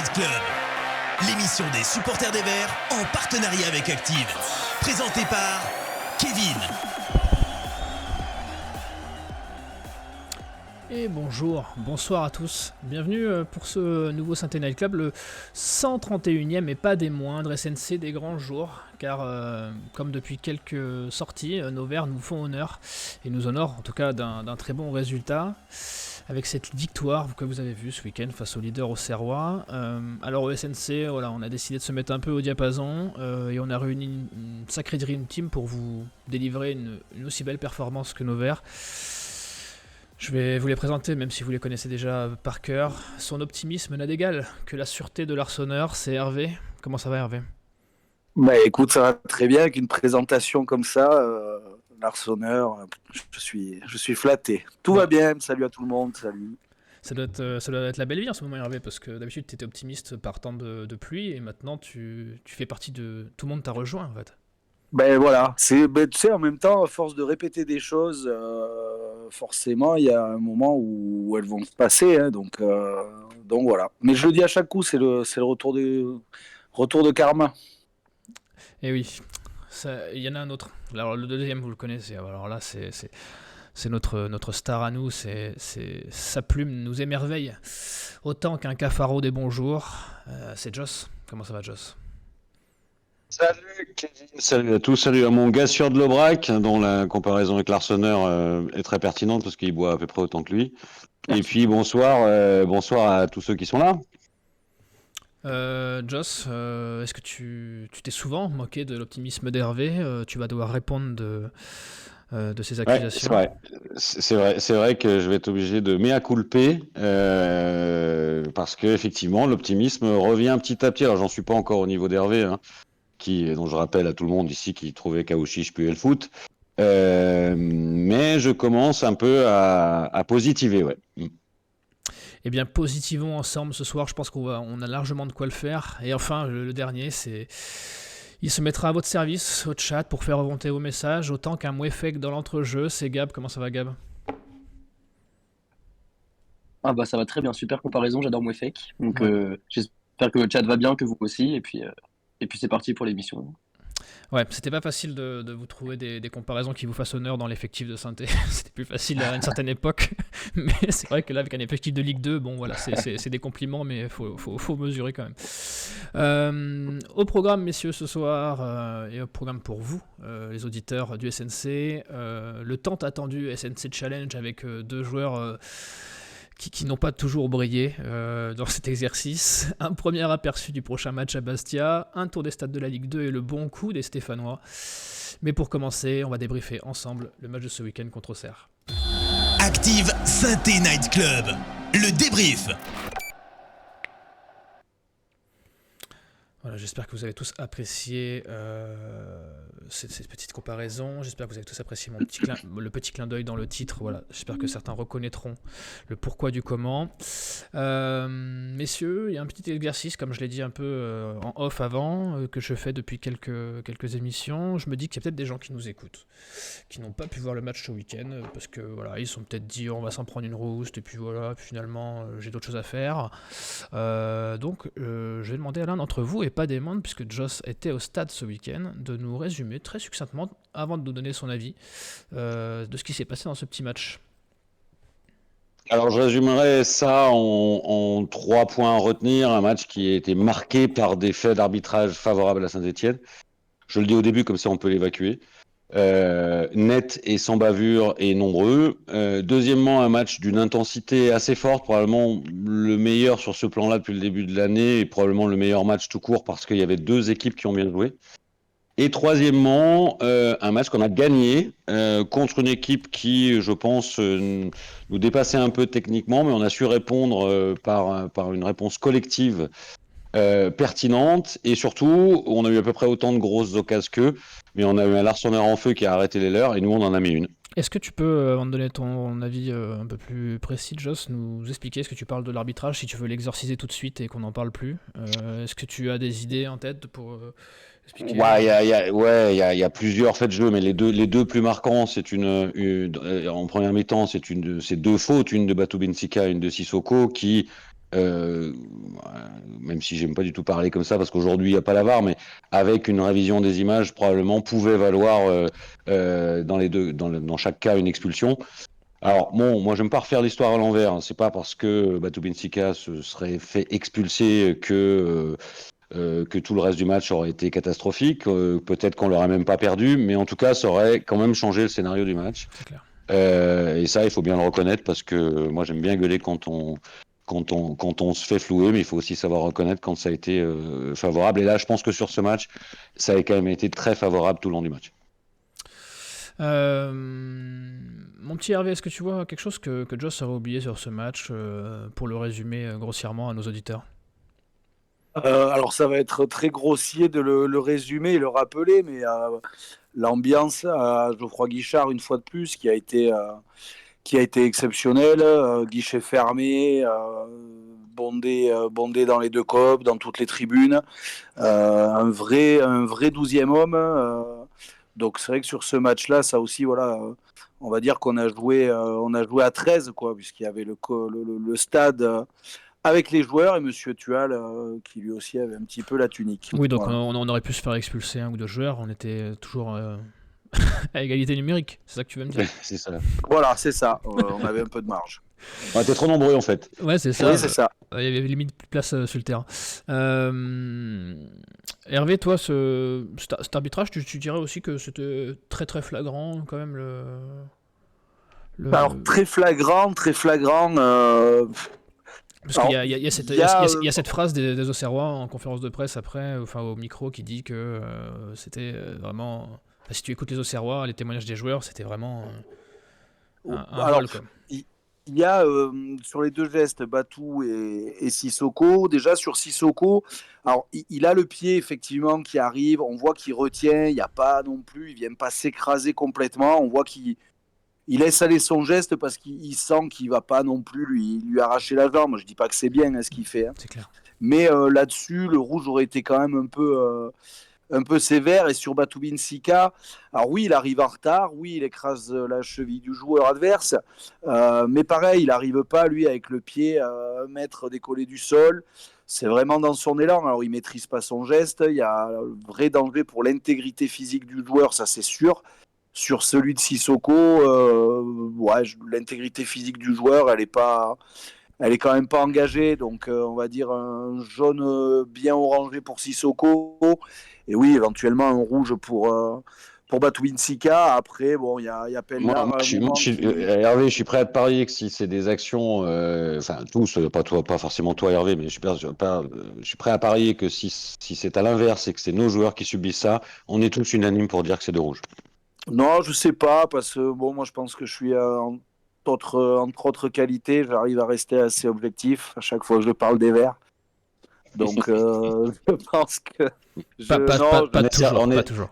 Night Club, l'émission des supporters des Verts en partenariat avec Active. Présentée par Kevin. Et bonsoir à tous. Bienvenue pour ce nouveau Synthé Night Club, le 131e et pas des moindres SNC des grands jours, car comme depuis quelques sorties, nos Verts nous font honneur et nous honorent en tout cas d'un très bon résultat avec cette victoire que vous avez vue ce week-end face au leader auxerrois. Alors au SNC, voilà, on a décidé de se mettre un peu au diapason et on a réuni une sacrée Dream Team pour vous délivrer une aussi belle performance que nos Verts. Je vais vous les présenter, même si vous les connaissez déjà par cœur. Son optimisme n'a d'égal que la sûreté de l'arseneur, c'est Hervé. Comment ça va, Hervé ? Bah écoute, ça va très bien avec une présentation comme ça, l'arseneur, je suis flatté. Tout va bien, salut à tout le monde, salut. Ça doit être la belle vie en ce moment, Hervé, parce que d'habitude tu étais optimiste par temps de pluie et maintenant tu fais partie de... Tout le monde t'a rejoint en fait. Ben voilà, tu sais, en même temps, à force de répéter des choses, forcément, il y a un moment où elles vont se passer, hein, donc voilà. Mais je le dis à chaque coup, c'est le retour de karma. Et oui, il y en a un autre. Alors le deuxième, vous le connaissez. Alors là, c'est notre star à nous. Sa plume nous émerveille autant qu'un cafaro des bons jours. C'est Joss. Comment ça va, Joss ? Salut Kevin, salut à tous, salut à mon gars sûr de l'Aubrac, dont la comparaison avec l'Arseneur est très pertinente parce qu'il boit à peu près autant que lui. Et puis bonsoir à tous ceux qui sont là. Joss, est-ce que tu t'es souvent moqué de l'optimisme d'Hervé ? Tu vas devoir répondre de ces accusations. Ouais, c'est vrai que je vais être obligé de mea culpa parce que effectivement l'optimisme revient petit à petit. Alors j'en suis pas encore au niveau d'Hervé, hein, dont je rappelle à tout le monde ici qui trouvait qu'Aouchiche puait le foot. Mais je commence un peu à positiver, ouais. Eh bien, positivons ensemble ce soir. Je pense qu'on a largement de quoi le faire. Et enfin, le dernier, c'est... Il se mettra à votre service, au chat, pour faire remonter vos messages, autant qu'un Mouefek dans l'entrejeu. C'est Gab. Comment ça va, Gab ? Ah bah ça va très bien, super comparaison, j'adore Mouefek. Donc j'espère que le chat va bien, que vous aussi. Et puis c'est parti pour l'émission. Ouais, c'était pas facile de vous trouver des comparaisons qui vous fassent honneur dans l'effectif de Synthé. C'était plus facile à une certaine époque. Mais c'est vrai que là, avec un effectif de Ligue 2, bon voilà, c'est des compliments, mais faut mesurer quand même. Au programme, messieurs, ce soir, et au programme pour vous, les auditeurs du SNC, le tant attendu SNC Challenge avec deux joueurs... qui n'ont pas toujours brillé dans cet exercice. Un premier aperçu du prochain match à Bastia, un tour des stades de la Ligue 2 et le bon coup des Stéphanois. Mais pour commencer, on va débriefer ensemble le match de ce week-end contre Auxerre. Active Synthé Night Club, le débrief. Voilà, j'espère que vous avez tous apprécié cette petite comparaison. J'espère que vous avez tous apprécié le petit clin d'œil dans le titre. Voilà, j'espère que certains reconnaîtront le pourquoi du comment. Messieurs, il y a un petit exercice, comme je l'ai dit un peu en off avant, que je fais depuis quelques émissions. Je me dis qu'il y a peut-être des gens qui nous écoutent, qui n'ont pas pu voir le match ce week-end, parce que voilà, ils se sont peut-être dit on va s'en prendre une rouste, et puis voilà, puis finalement j'ai d'autres choses à faire. Donc je vais demander à l'un d'entre vous, et pas des moindres, puisque Joss était au stade ce week-end, de nous résumer très succinctement, avant de nous donner son avis, de ce qui s'est passé dans ce petit match. Alors je résumerai ça en 3 points à retenir. Un match qui a été marqué par des faits d'arbitrage favorables à Saint-Etienne. Je le dis au début, comme ça on peut l'évacuer. Net et sans bavure et nombreux. Deuxièmement, un match d'une intensité assez forte, probablement le meilleur sur ce plan-là depuis le début de l'année et probablement le meilleur match tout court parce qu'il y avait 2 équipes qui ont bien joué. Et troisièmement, un match qu'on a gagné contre une équipe qui, je pense, nous dépassait un peu techniquement, mais on a su répondre par une réponse collective pertinente, et surtout on a eu à peu près autant de grosses occasions qu'eux, mais on a eu un Larsonneur en feu qui a arrêté les leurs et nous on en a mis une. Est-ce que tu peux, avant de donner ton avis un peu plus précis, Joss, nous expliquer ce que tu parles de l'arbitrage, si tu veux l'exorciser tout de suite et qu'on n'en parle plus. Est-ce que tu as des idées en tête pour expliquer ? Ouais, il y a plusieurs faits de jeu, mais les deux plus marquants, c'est en première mi-temps, c'est 2 fautes, une de Batou Benfica, une de Sissoko, qui même si j'aime pas du tout parler comme ça parce qu'aujourd'hui il n'y a pas la VAR, mais avec une révision des images probablement pouvait valoir dans chaque cas une expulsion. Alors bon, moi j'aime pas refaire l'histoire à l'envers, hein. C'est pas parce que Batu Benfica se serait fait expulser que tout le reste du match aurait été catastrophique. Peut-être qu'on l'aurait même pas perdu, mais en tout cas ça aurait quand même changé le scénario du match. C'est clair. Et ça il faut bien le reconnaître parce que moi j'aime bien gueuler quand on se fait flouer, mais il faut aussi savoir reconnaître quand ça a été favorable. Et là je pense que sur ce match ça a quand même été très favorable tout le long du match. Mon petit Hervé, est-ce que tu vois quelque chose que Joss aurait oublié sur ce match pour le résumer grossièrement à nos auditeurs? Alors ça va être très grossier de le résumer et le rappeler, mais l'ambiance à Geoffroy Guichard, une fois de plus, qui a été exceptionnelle, guichet fermé, bondé dans les deux copes, dans toutes les tribunes, un vrai 12e homme. Donc c'est vrai que sur ce match-là, ça aussi, voilà, on va dire qu'on a joué à 13, quoi, puisqu'il y avait le stade avec les joueurs et Monsieur Tual qui lui aussi avait un petit peu la tunique. Oui, donc Voilà. on aurait pu se faire expulser un ou deux joueurs, on était toujours à égalité numérique, c'est ça que tu veux me dire? C'est ça. Voilà, c'est ça. On avait un peu de marge. On était trop nombreux en fait. Ouais, c'est ça. Oui, c'est ça. Il y avait limite plus de place sur le terrain. Hervé, toi, cet arbitrage, tu dirais aussi que c'était très très flagrant quand même Alors très flagrant. Parce Alors, qu'il y a cette phrase des Auxerrois en conférence de presse après, enfin au micro, qui dit que c'était vraiment. Enfin, si tu écoutes les Auxerrois, les témoignages des joueurs, c'était vraiment un alors, rôle, quoi. il y a sur les deux gestes, Batou et Sissoko. Déjà sur Sissoko, alors il a le pied effectivement qui arrive. On voit qu'il retient. Il n'y a pas non plus. Il vient pas s'écraser complètement. On voit qu'il laisse aller son geste parce qu'il sent qu'il va pas non plus lui arracher la jambe. Je dis pas que c'est bien ce qu'il fait, hein. C'est clair. Mais là-dessus, le rouge aurait été quand même un peu sévère. Et sur Batoubin Sika, alors oui, il arrive en retard, oui, il écrase la cheville du joueur adverse, mais pareil, il n'arrive pas, lui, avec le pied à 1 mètre décollé du sol. C'est vraiment dans son élan. Alors, il ne maîtrise pas son geste. Il y a un vrai danger pour l'intégrité physique du joueur, ça c'est sûr. Sur celui de Sissoko, l'intégrité physique du joueur, elle est quand même pas engagée. Donc, on va dire un jaune bien orangé pour Sissoko. Et oui, éventuellement un rouge pour Batoubin Sika. Après, bon, il y a Pelnard. Hervé, je suis prêt à te parier que si c'est des actions, enfin tous, pas toi, pas forcément toi Hervé, mais je suis prêt à parier que si c'est à l'inverse et que c'est nos joueurs qui subissent ça, on est tous unanimes pour dire que c'est de rouge. Non, je sais pas, parce que bon, moi je pense que je suis entre autres qualités, j'arrive à rester assez objectif à chaque fois que je parle des Verts. Donc je pense que Pas toujours.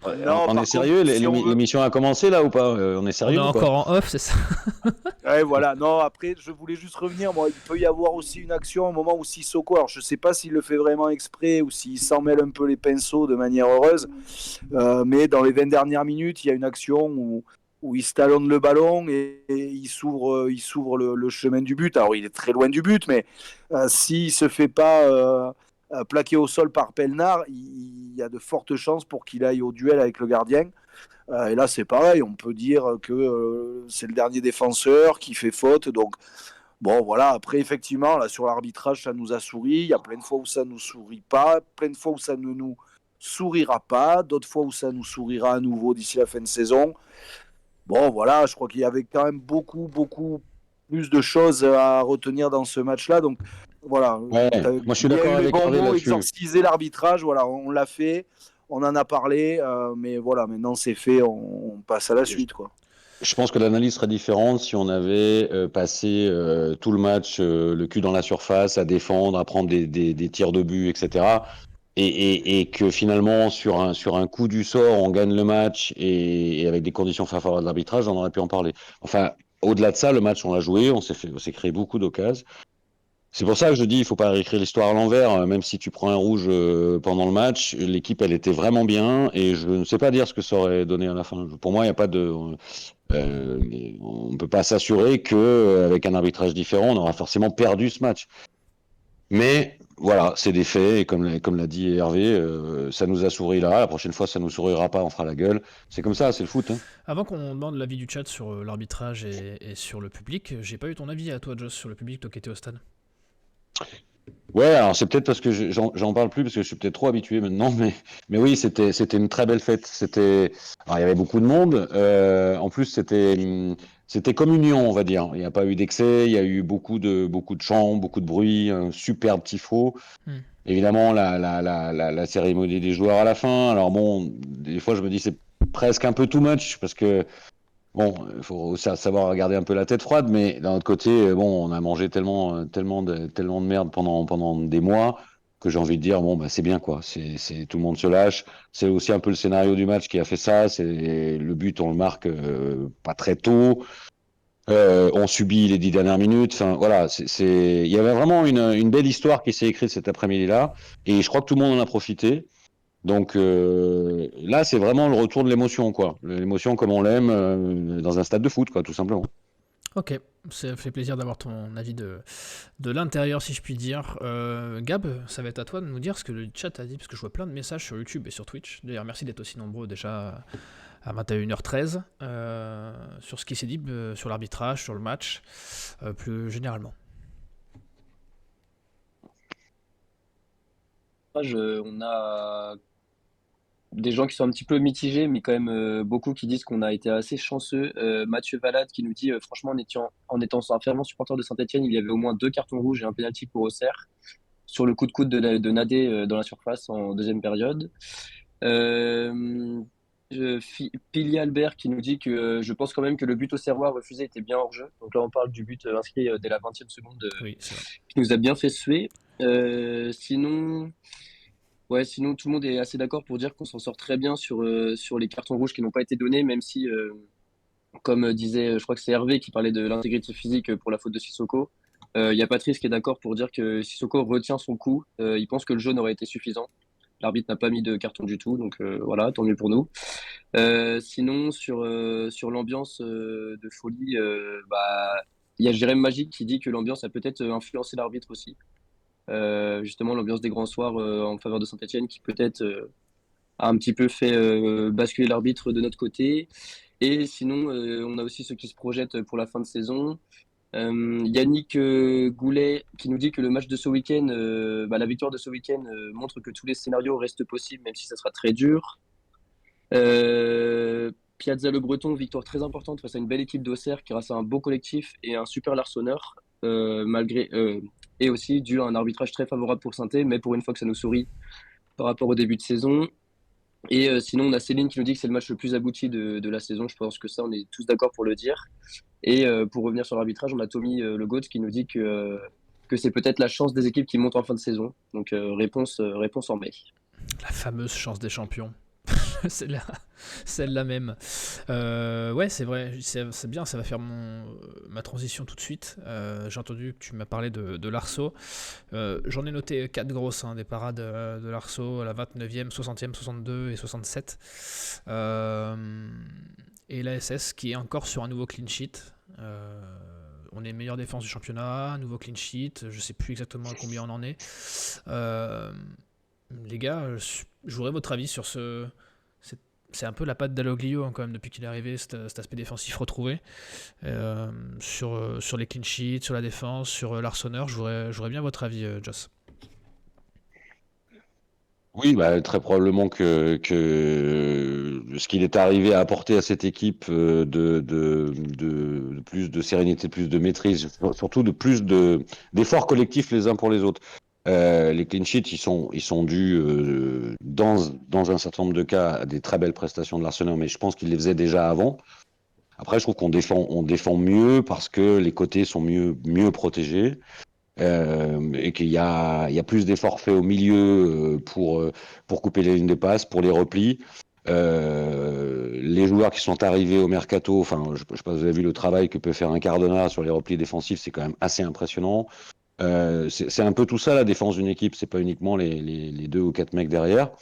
Non, on par est sérieux, contre, si on veut- l'émission a commencé là ou pas? On est On sérieux est ou pas? encore en off, c'est ça? Ouais, voilà. Non, après, je voulais juste revenir. Moi, il peut y avoir aussi une action au moment où Sissoko, alors je sais pas s'il le fait vraiment exprès ou s'il s'en mêle un peu les pinceaux de manière heureuse, mais dans les 20 dernières minutes, il y a une action où il se talonne le ballon et il s'ouvre le chemin du but. Alors, il est très loin du but, mais s'il se fait pas plaqué au sol par Pelnard, il y a de fortes chances pour qu'il aille au duel avec le gardien. Et là, c'est pareil, on peut dire que c'est le dernier défenseur qui fait faute. Donc, bon, voilà. Après, effectivement, là, sur l'arbitrage, ça nous a souri. Il y a plein de fois où ça ne nous sourit pas, plein de fois où ça ne nous sourira pas, d'autres fois où ça nous sourira à nouveau d'ici la fin de saison. Bon, voilà, je crois qu'il y avait quand même beaucoup plus de choses à retenir dans ce match-là. Donc, voilà. Ouais, moi je suis Il y a d'accord eu les avec bons Hervé mots, là-dessus. exorciser l'arbitrage. Voilà, on l'a fait. On en a parlé, mais voilà, maintenant c'est fait, on passe à la suite, quoi. Je pense que l'analyse serait différente si on avait passé tout le match le cul dans la surface, à défendre, à prendre des tirs de but, etc. Et que finalement, sur un coup du sort, on gagne le match et avec des conditions favorables de l'arbitrage, on aurait pu en parler. Enfin, au-delà de ça, le match, on l'a joué, on s'est créé beaucoup d'occasions. C'est pour ça que je dis, il faut pas réécrire l'histoire à l'envers. Même si tu prends un rouge pendant le match, l'équipe, elle était vraiment bien. Et je ne sais pas dire ce que ça aurait donné à la fin. Pour moi, il n'y a pas de. Mais on ne peut pas s'assurer qu'avec un arbitrage différent, on aura forcément perdu ce match. Mais voilà, c'est des faits, et comme l'a dit Hervé, ça nous a souri là, la prochaine fois ça nous sourira pas, on fera la gueule. C'est comme ça, c'est le foot. Hein. Avant qu'on demande l'avis du chat sur l'arbitrage et sur le public, j'ai pas eu ton avis à toi, Joss, sur le public, toi qui étais au stade. Ouais, alors c'est peut-être parce que j'en parle plus, parce que je suis peut-être trop habitué maintenant, mais oui, c'était une très belle fête. Alors, il y avait beaucoup de monde, en plus c'était comme une union, on va dire. Il n'y a pas eu d'excès, il y a eu beaucoup de chants, beaucoup de bruit, un superbe tifo. Hmm. Évidemment, la cérémonie des joueurs à la fin. Alors bon, des fois je me dis c'est presque un peu too much, parce que bon, il faut savoir garder un peu la tête froide, mais d'un autre côté, bon, on a mangé tellement de merde pendant des mois que j'ai envie de dire, bon, bah, c'est bien, quoi. Tout le monde se lâche. C'est aussi un peu le scénario du match qui a fait ça. C'est le but, on le marque pas très tôt. On subit les 10 dernières minutes. Enfin, voilà, il y avait vraiment une belle histoire qui s'est écrite cet après-midi-là, et je crois que tout le monde en a profité. Donc là, c'est vraiment le retour de l'émotion, quoi. L'émotion comme on l'aime dans un stade de foot, quoi, tout simplement. Ok, ça fait plaisir d'avoir ton avis de l'intérieur, si je puis dire. Gab, ça va être à toi de nous dire ce que le chat a dit, parce que je vois plein de messages sur YouTube et sur Twitch. D'ailleurs, merci d'être aussi nombreux déjà à 21h13 sur ce qui s'est dit sur l'arbitrage, sur le match, plus généralement. On a des gens qui sont un petit peu mitigés, mais quand même beaucoup qui disent qu'on a été assez chanceux. Mathieu Valade qui nous dit franchement, en étant un fervent supporter de Saint-Etienne, il y avait au moins 2 cartons rouges et un pénalty pour Auxerre sur le coup de coude de Nadé dans la surface en deuxième période. Euh, Pili Albert qui nous dit que je pense quand même que le but auxerrois refusé était bien hors jeu. Donc là, on parle du but inscrit dès la 20e seconde Oui, c'est vrai. qui nous a bien fait suer. Sinon. Ouais, sinon tout le monde est assez d'accord pour dire qu'on s'en sort très bien sur les cartons rouges qui n'ont pas été donnés, même si, comme disait, je crois que c'est Hervé qui parlait de l'intégrité physique pour la faute de Sissoko. Il y a Patrice qui est d'accord pour dire que Sissoko retient son coup. Il pense que le jaune aurait été suffisant. L'arbitre n'a pas mis de carton du tout, donc voilà, tant mieux pour nous. Sinon, sur l'ambiance de folie, bah, il y a Jérém Magique qui dit que l'ambiance a peut-être influencé l'arbitre aussi. Justement, l'ambiance des grands soirs en faveur de Saint-Etienne qui peut-être a un petit peu fait basculer l'arbitre de notre côté. Et sinon, on a aussi ceux qui se projettent pour la fin de saison. Yannick Goulet qui nous dit que le match de ce week-end, la victoire de ce week-end montre que tous les scénarios restent possibles, même si ça sera très dur. Piazza Le Breton, victoire très importante face à une belle équipe d'Auxerre grâce à un beau collectif et un super Larsonneur, et aussi dû à un arbitrage très favorable pour Saint-Étienne, mais pour une fois que ça nous sourit par rapport au début de saison. Et sinon, on a Céline qui nous dit que c'est le match le plus abouti de la saison. Je pense que ça, on est tous d'accord pour le dire. Et pour revenir sur l'arbitrage, on a Tommy Le Goat qui nous dit que c'est peut-être la chance des équipes qui montent en fin de saison. Donc réponse en mai. La fameuse chance des champions. Celle-là même. Ouais, c'est vrai, c'est bien, ça va faire ma transition tout de suite. J'ai entendu que tu m'as parlé de Larceau. J'en ai noté 4 grosses, des parades de Larceau à la 29e, 60e, 62 et 67. Et l'ASS qui est encore sur un nouveau clean sheet. On est meilleure défense du championnat, nouveau clean sheet, je sais plus exactement à combien on en est. Les gars, je voudrais votre avis sur ce... C'est un peu la patte d'Aloglio quand même depuis qu'il est arrivé, cet aspect défensif retrouvé. Sur les clean sheets, sur la défense, sur l'Arseneur, j'aurais bien votre avis, Joss. Oui, bah, très probablement que ce qu'il est arrivé à apporter à cette équipe de plus de sérénité, plus de maîtrise, surtout de plus d'efforts collectifs les uns pour les autres. Les clean sheets, ils sont dus dans un certain nombre de cas à des très belles prestations de l'Arsenal, mais je pense qu'ils les faisaient déjà avant. Après, je trouve qu'on défend mieux parce que les côtés sont mieux protégés. Et qu'il y a plus d'efforts faits au milieu pour couper les lignes de passe, pour les replis. Les joueurs qui sont arrivés au mercato, enfin, je sais pas si vous avez vu le travail que peut faire un Cardona sur les replis défensifs, c'est quand même assez impressionnant. C'est un peu tout ça la défense d'une équipe, c'est pas uniquement les 2 ou 4 mecs derrière.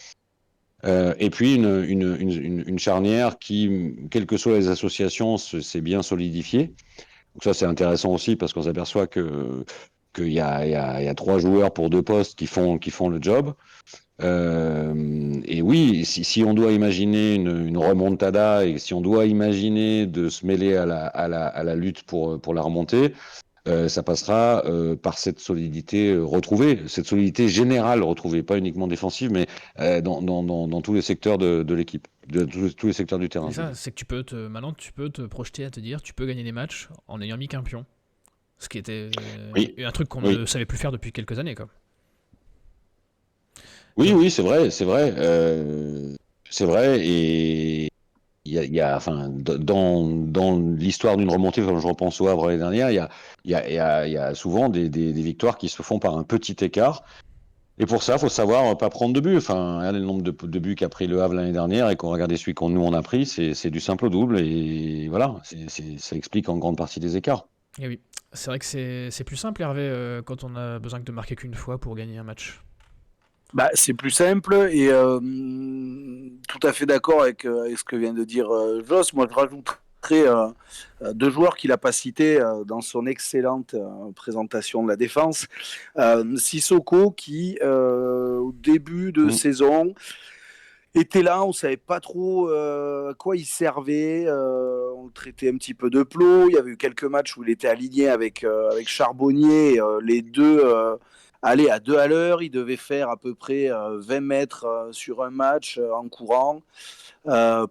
Et puis une charnière qui, quelles que soient les associations, s'est bien solidifiée. Donc ça, c'est intéressant aussi parce qu'on s'aperçoit qu'il y a 3 joueurs pour 2 postes qui font le job. Et oui, si on doit imaginer une remontada et si on doit imaginer de se mêler à la lutte pour la remontée, ça passera par cette solidité retrouvée, cette solidité générale retrouvée, pas uniquement défensive, mais dans tous les secteurs de l'équipe, de tous les secteurs du terrain. C'est ça, c'est que maintenant tu peux te projeter à te dire, tu peux gagner des matchs en ayant mis qu'un pion. Ce qui était Oui. un truc qu'on Oui. ne savait plus faire depuis quelques années, quoi. Oui, c'est vrai, c'est vrai, et enfin, dans l'histoire d'une remontée, comme je repense au Havre l'année dernière, il y a souvent des victoires qui se font par un petit écart. Et pour ça, il faut savoir pas prendre de buts. Enfin, regardez le nombre de buts qu'a pris le Havre l'année dernière et qu'on regardait celui qu'on nous on a pris, c'est du simple au double. Et voilà, ça explique en grande partie les écarts. Et oui, c'est vrai que c'est plus simple, Hervé, quand on a besoin de marquer qu'une fois pour gagner un match. Bah, c'est plus simple et tout à fait d'accord avec ce que vient de dire Joss. Moi, je rajouterais 2 joueurs qu'il n'a pas cités dans son excellente présentation de la défense. Sissoko qui, au début de saison, était là, on ne savait pas trop à quoi il servait. On le traitait un petit peu de plot. Il y avait eu quelques matchs où il était aligné avec Charbonnier. Les deux allaient à 2 à l'heure. Il devait faire à peu près 20 mètres sur un match en courant,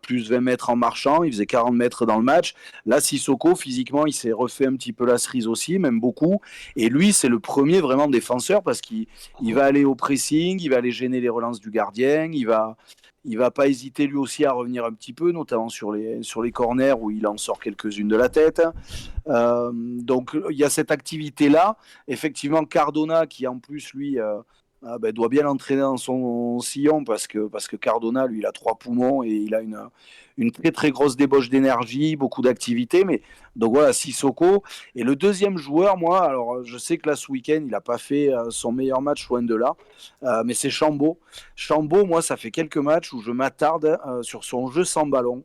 plus 20 mètres en marchant. Il faisait 40 mètres dans le match. Là, Sissoko, physiquement, il s'est refait un petit peu la cerise aussi, même beaucoup. Et lui, c'est le premier vraiment défenseur parce qu'il va aller au pressing, il va aller gêner les relances du gardien, il va pas hésiter lui aussi à revenir un petit peu, notamment sur les corners où il en sort quelques-unes de la tête. Donc il y a cette activité-là. Effectivement, Cardona qui en plus lui doit bien l'entraîner dans son sillon parce que Cardona lui il a 3 poumons et il a une très très grosse débauche d'énergie, beaucoup d'activité. Mais donc voilà, Sissoko. Et le deuxième joueur, moi, alors je sais que là ce week-end il n'a pas fait son meilleur match loin de là, mais c'est Chambaud. Chambaud, moi, ça fait quelques matchs où je m'attarde sur son jeu sans ballon.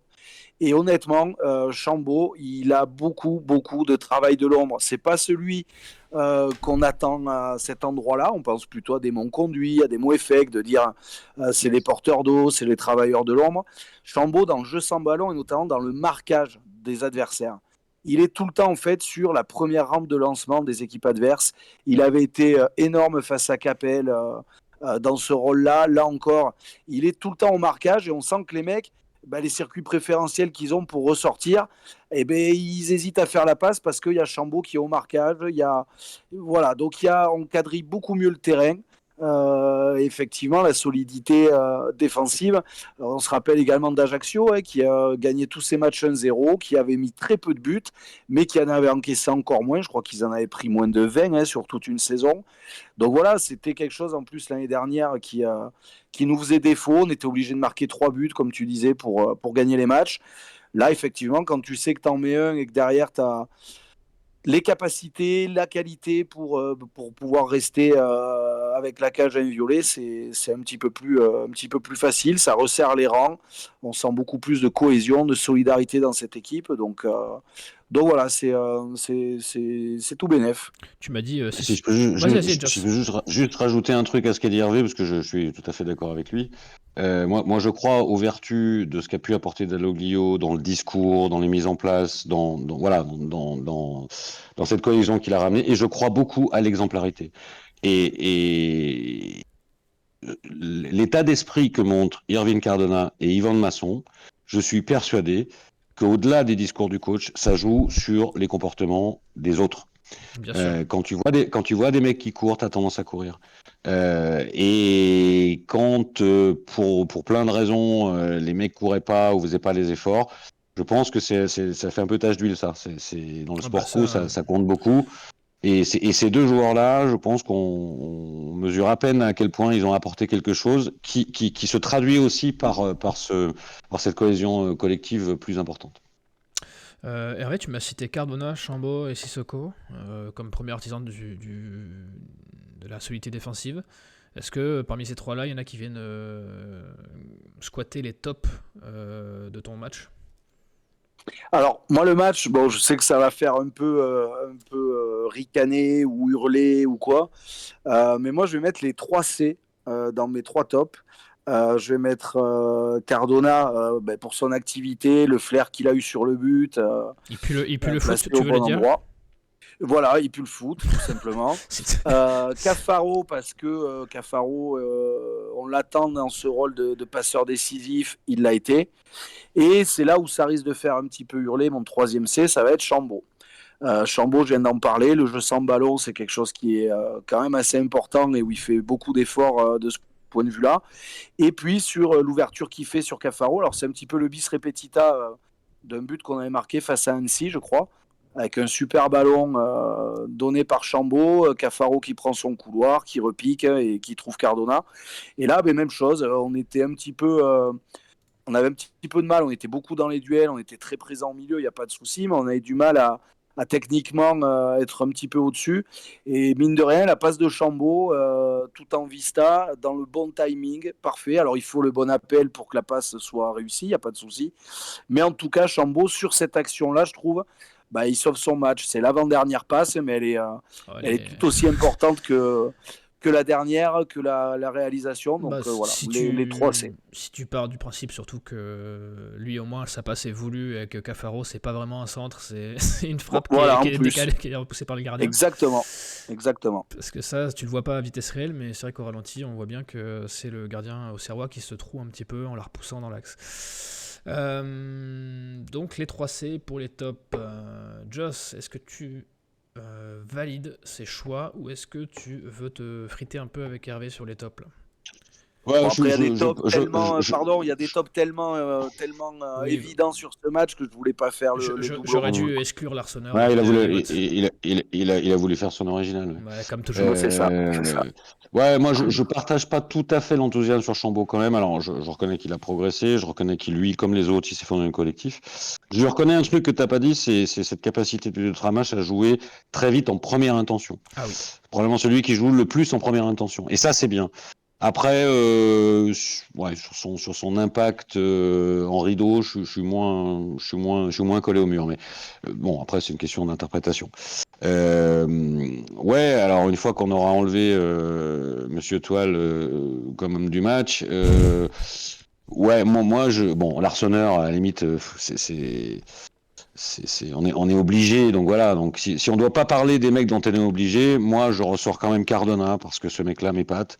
Et honnêtement, Chambaud, il a beaucoup, beaucoup de travail de l'ombre. C'est pas celui qu'on attend à cet endroit-là. On pense plutôt à des mots conduits, à des mots effects, de dire c'est les porteurs d'eau, c'est les travailleurs de l'ombre. Chambaud, dans le jeu sans ballon et notamment dans le marquage des adversaires. Il est tout le temps en fait sur la première rampe de lancement des équipes adverses. Il avait été énorme face à Capel dans ce rôle-là. Là encore, il est tout le temps au marquage et on sent que les mecs, les circuits préférentiels qu'ils ont pour ressortir, ils hésitent à faire la passe parce qu'il y a Chambaud qui est au marquage. Voilà, donc on quadrille beaucoup mieux le terrain. Effectivement, la solidité défensive. Alors, on se rappelle également d'Ajaccio qui a gagné tous ses matchs 1-0, qui avait mis très peu de buts, mais qui en avait encaissé encore moins. Je crois qu'ils en avaient pris moins de 20 sur toute une saison. Donc voilà, c'était quelque chose en plus l'année dernière qui nous faisait défaut. On était obligé de marquer 3 buts, comme tu disais, pour gagner les matchs. Là, effectivement, quand tu sais que tu en mets un et que derrière, tu as les capacités, la qualité pour pouvoir rester avec la cage inviolée, c'est un petit peu plus facile. Ça resserre les rangs. On sent beaucoup plus de cohésion, de solidarité dans cette équipe. Donc voilà, c'est tout bénef. Tu m'as dit... Si je peux juste rajouter un truc à ce qu'a dit Hervé, parce que je suis tout à fait d'accord avec lui. Moi, je crois aux vertus de ce qu'a pu apporter Dalloglio dans le discours, dans les mises en place, dans cette cohésion qu'il a ramenée, et je crois beaucoup à l'exemplarité. Et l'état d'esprit que montrent Irvine Cardona et Yvan Masson, je suis persuadé qu'au-delà des discours du coach, ça joue sur les comportements des autres. Bien sûr. Quand tu vois des mecs qui courent, t'as tendance à courir. Et quand, pour plein de raisons, les mecs couraient pas ou faisaient pas les efforts, je pense que ça fait un peu tache d'huile, ça. Dans le sport co, ça compte beaucoup. Et ces 2 joueurs-là, je pense qu'on mesure à peine à quel point ils ont apporté quelque chose qui se traduit aussi par cette cohésion collective plus importante. Hervé, tu m'as cité Cardona, Chambaud et Sissoko comme premier artisan de la solidité défensive. Est-ce que parmi ces trois-là, il y en a qui viennent squatter les tops de ton match? Alors, moi, le match, bon, je sais que ça va faire ricaner ou hurler ou quoi, mais moi, je vais mettre les 3 C dans mes 3 tops. Je vais mettre Cardona pour son activité, le flair qu'il a eu sur le but, Il pue le foot, placé tu au veux le bon dire? endroit. Voilà, il pue le foot, tout simplement. Cafaro, parce que Cafaro, on l'attend dans ce rôle de passeur décisif, il l'a été. Et c'est là où ça risque de faire un petit peu hurler. Mon 3e C, ça va être Chambaud. Chambaud, je viens d'en parler. Le jeu sans ballon, c'est quelque chose qui est quand même assez important et où il fait beaucoup d'efforts de ce point de vue-là. Et puis sur l'ouverture qu'il fait sur Cafaro, alors c'est un petit peu le bis repetita d'un but qu'on avait marqué face à Annecy, je crois, avec un super ballon donné par Chambaud, Cafaro qui prend son couloir, qui repique et qui trouve Cardona. Et là, même chose, on était un petit peu... on avait un petit peu de mal, on était beaucoup dans les duels, on était très présent au milieu, il n'y a pas de souci, mais on avait du mal à techniquement être un petit peu au-dessus. Et mine de rien, la passe de Chambaud, tout en vista, dans le bon timing, parfait. Alors il faut le bon appel pour que la passe soit réussie, il n'y a pas de souci. Mais en tout cas, Chambaud, sur cette action-là, je trouve, il sauve son match. C'est l'avant-dernière passe, mais elle est tout aussi importante que la dernière, que la réalisation. Bah, Donc voilà, les 3 C. si tu pars du principe surtout que lui au moins sa passe est voulue et que Cafaro c'est pas vraiment un centre, c'est une frappe Voilà, qui en est plus. décalée, qui est repoussée par le gardien. Exactement. Parce que ça, tu le vois pas à vitesse réelle, mais c'est vrai qu'au ralenti, on voit bien que c'est le gardien auxerrois qui se trouve un petit peu en la repoussant dans l'axe. Donc les 3 C pour les tops. Joss, est-ce que tu valides ces choix ou est-ce que tu veux te friter un peu avec Hervé sur les tops là? Ouais, Bon, après, il y a des tops tellement, je- pardon, il y a des tops tellement Oui, évidents sur ce match que je voulais pas faire le doublon j'aurais non plus. dû exclure l'Arseneur Ouais, des votes. il a voulu faire son original. Ouais. Ouais, comme toujours. C'est ça, c'est ça. Ouais, moi je partage pas tout à fait l'enthousiasme sur Chambaud quand même. Alors je reconnais qu'il a progressé, je reconnais qu'il lui, comme les autres, il s'est fait dans le collectif. Je lui reconnais un truc que t'as pas dit, c'est cette capacité de Tramache à jouer très vite en première intention. Ah oui. Probablement celui qui joue le plus en première intention. Et ça c'est bien. Après, sur son impact en rideau, je suis moins collé au mur. Mais bon, après c'est une question d'interprétation. Ouais, alors une fois qu'on aura enlevé Monsieur Toile comme homme du match, ouais, bon, l'Arseneur à la limite, on est obligé, donc voilà. Donc si on doit pas parler des mecs dont on est obligé, moi je ressors quand même Cardona parce que ce mec-là m'épate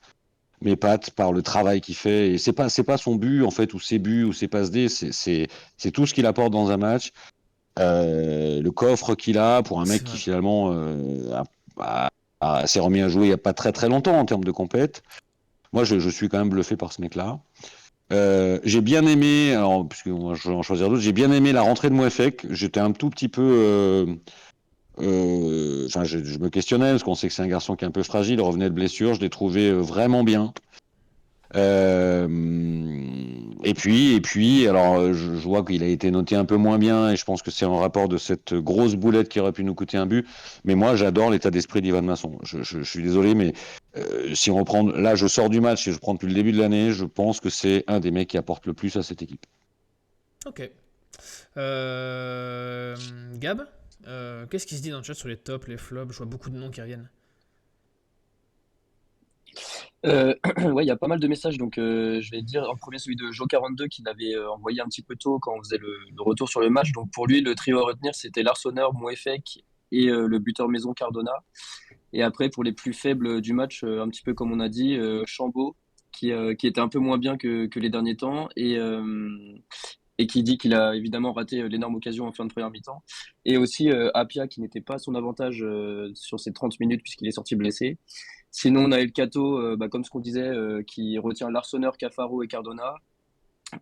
par le travail qu'il fait. Et c'est pas son but en fait, ou ses buts, ou ses passes D, c'est tout ce qu'il apporte dans un match. Le coffre qu'il a pour un mec qui finalement s'est remis à jouer il n'y a pas très très longtemps en termes de compète. Moi, je suis quand même bluffé par ce mec-là. J'ai bien aimé, alors, puisque moi je vais en choisir d'autres, j'ai bien aimé la rentrée de Mouefek. J'étais un tout petit peu. Je me questionnais parce qu'on sait que c'est un garçon qui est un peu fragile, il revenait de blessure. Je l'ai trouvé vraiment bien. Et puis, alors je vois qu'il a été noté un peu moins bien et je pense que c'est en rapport de cette grosse boulette qui aurait pu nous coûter un but. Mais moi, j'adore l'état d'esprit d'Ivan Masson. Je suis désolé, mais si on reprend, là, je sors du match et je prends depuis le début de l'année, je pense que c'est un des mecs qui apporte le plus à cette équipe. Ok. Gab, qu'est-ce qui se dit dans le chat sur les tops, les flops? Je vois beaucoup de noms qui reviennent. Ouais, il y a pas mal de messages, donc je vais dire en premier celui de Jo42 qui l'avait envoyé un petit peu tôt quand on faisait le retour sur le match. Donc pour lui, le trio à retenir, c'était l'Arseneur, Mouefek et le buteur maison Cardona. Et après, pour les plus faibles du match, un petit peu comme on a dit, Chambaud, qui était un peu moins bien que les derniers temps et qui dit qu'il a évidemment raté l'énorme occasion en fin de première mi-temps. Et aussi Apia, qui n'était pas à son avantage sur ces 30 minutes puisqu'il est sorti blessé. Sinon, on a El Cato, comme ce qu'on disait, qui retient l'Arseneur, Cafaro et Cardona.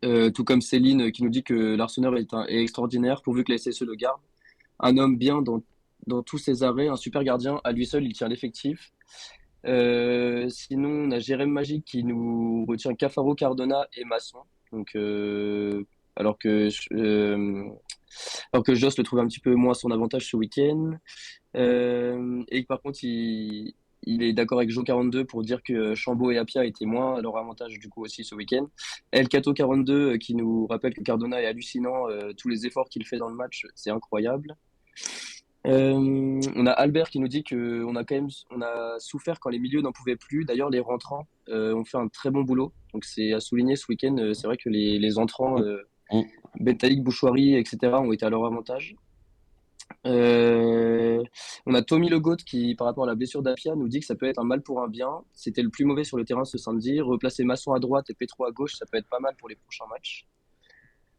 Tout comme Céline qui nous dit que l'Arseneur est extraordinaire pourvu que la SSE le garde. Un homme bien dans tous ses arrêts, un super gardien. À lui seul, il tient l'effectif. Sinon, on a Jérém Magique qui nous retient Cafaro, Cardona et Masson. Donc, alors que Joss le trouve un petit peu moins à son avantage ce week-end. Et par contre, il il est d'accord avec Jo42 pour dire que Chambaud et Apia étaient moins à leur avantage du coup aussi ce week-end. El Cato 42 qui nous rappelle que Cardona est hallucinant, tous les efforts qu'il fait dans le match, c'est incroyable. On a Albert qui nous dit que on a souffert quand les milieux n'en pouvaient plus. D'ailleurs, les rentrants ont fait un très bon boulot. Donc c'est à souligner ce week-end. C'est vrai que les entrants, Mm. Bentaïk, Bouchouari, etc., ont été à leur avantage. On a Tommy Le Goat qui, par rapport à la blessure d'Apia, nous dit que ça peut être un mal pour un bien. C'était le plus mauvais sur le terrain ce samedi. Replacer Masson à droite et Petro à gauche, ça peut être pas mal pour les prochains matchs.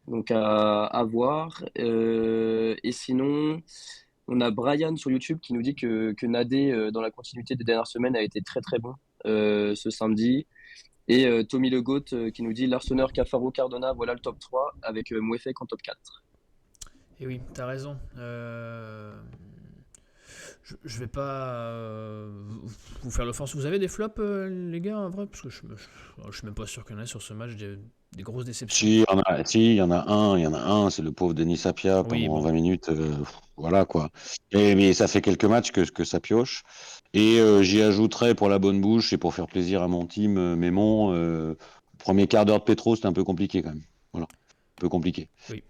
Donc à voir. Et sinon, on a Brian sur YouTube qui nous dit que Nadé, dans la continuité des dernières semaines, a été très très bon ce samedi. Et Tommy Le Goat qui nous dit l'Arseneur, Cafaro, Cardona, voilà le top 3 avec Mouefek en top 4. Et oui, t'as raison. Je vais pas vous faire l'offense. Vous avez des flops, les gars, en vrai? Parce que je suis même pas sûr qu'il y en ait sur ce match des grosses déceptions. Si, il y en a un, c'est le pauvre Denis Sapia Oui, pendant bon. 20 minutes. Voilà quoi. Mais ça fait quelques matchs que ça pioche. Et j'y ajouterai pour la bonne bouche et pour faire plaisir à mon team, Mémon, premier quart d'heure de Petro, c'était un peu compliqué quand même. Voilà. Un peu compliqué. Oui.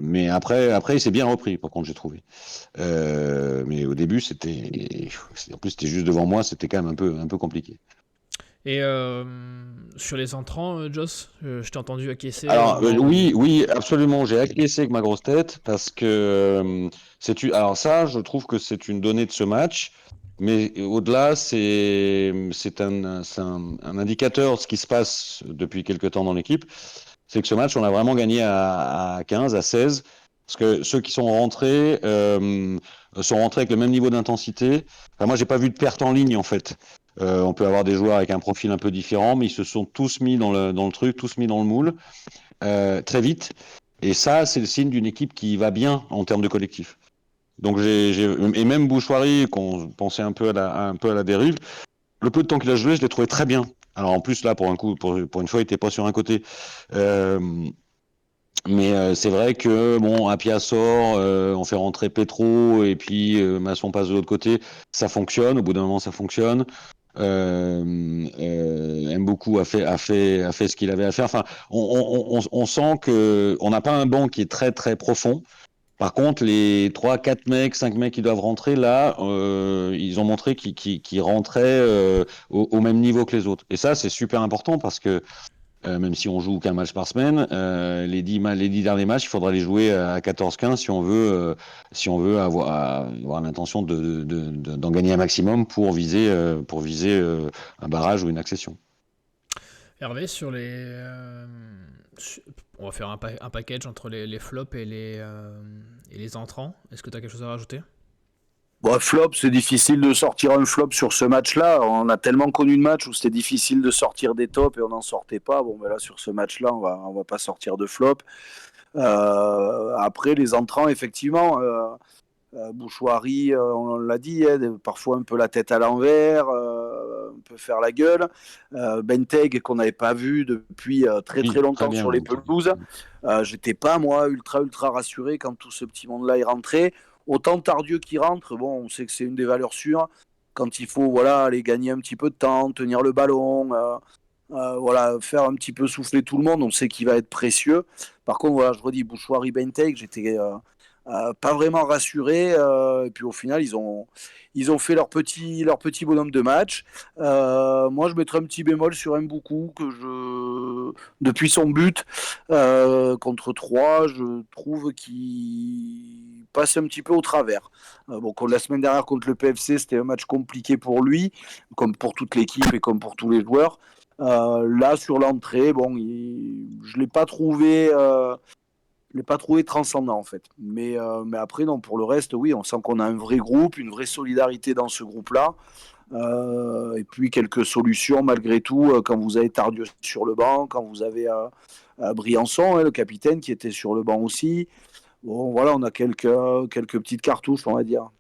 Mais après, il s'est bien repris, par contre, j'ai trouvé. Mais au début, en plus, c'était juste devant moi, c'était quand même un peu compliqué. Et sur les entrants, Joss, je t'ai entendu acquiescer au Alors, moment où... oui, absolument. J'ai acquiescé avec ma grosse tête parce que alors ça, je trouve que c'est une donnée de ce match, mais au-delà, c'est un indicateur de ce qui se passe depuis quelque temps dans l'équipe. C'est que ce match, on a vraiment gagné à 15, à 16, parce que ceux qui sont rentrés avec le même niveau d'intensité. Enfin, moi, j'ai pas vu de perte en ligne en fait. On peut avoir des joueurs avec un profil un peu différent, mais ils se sont tous mis dans le truc, tous mis dans le moule. Très vite. Et ça, c'est le signe d'une équipe qui va bien en termes de collectif. Donc et même Bouchouari, qu'on pensait un peu à la dérive, le peu de temps qu'il a joué, je l'ai trouvé très bien. Alors en plus là, pour une fois, il était pas sur un côté. Mais c'est vrai que bon, Apia sort, on fait rentrer Petro et puis Masson passe de l'autre côté, ça fonctionne. Au bout d'un moment, ça fonctionne. M'Boku a fait ce qu'il avait à faire. Enfin, on sent que on n'a pas un banc qui est très très profond. Par contre, les 3, 4 mecs, 5 mecs qui doivent rentrer là, ils ont montré qu'ils rentraient au même niveau que les autres. Et ça, c'est super important parce que même si on joue qu'un match par semaine, les 10 derniers matchs, il faudra les jouer à 14-15 si on veut avoir l'intention d'en gagner un maximum pour viser un barrage ou une accession. Hervé, sur les... on va faire un package entre les flops et les entrants. Est-ce que tu as quelque chose à rajouter? Bon, flop, c'est difficile de sortir un flop sur ce match-là. On a tellement connu de matchs où c'était difficile de sortir des tops et on n'en sortait pas. Bon, ben là, sur ce match-là, on va pas sortir de flop. Après, les entrants, effectivement, Bouchouari, on l'a dit, hein, parfois un peu la tête à l'envers, un peu faire la gueule. Benteg, qu'on n'avait pas vu depuis très Oui, très très longtemps bien. sur les pelouses. J'étais pas, moi, ultra rassuré quand tout ce petit monde-là est rentré. Autant Tardieu qui rentre, bon, on sait que c'est une des valeurs sûres. Quand il faut voilà, aller gagner un petit peu de temps, tenir le ballon, voilà, faire un petit peu souffler tout le monde, on sait qu'il va être précieux. Par contre, voilà, je redis, Bouchouari, Benteg, j'étais pas vraiment rassuré. Et puis au final, ils ont fait leur petit bonhomme de match. Moi, je mettrais un petit bémol sur M'Boku, depuis son but contre 3, je trouve qu'il passe un petit peu au travers. Bon, comme la semaine dernière contre le PFC, c'était un match compliqué pour lui, comme pour toute l'équipe et comme pour tous les joueurs. Là, sur l'entrée, bon, je l'ai pas trouvé. Je l'ai pas trouvé transcendant en fait. Mais après, non, pour le reste, oui, on sent qu'on a un vrai groupe, une vraie solidarité dans ce groupe-là. Et puis quelques solutions malgré tout, quand vous avez Tardieu sur le banc, quand vous avez Briançon, hein, le capitaine, qui était sur le banc aussi. Bon, voilà, on a quelques petites cartouches, on va dire.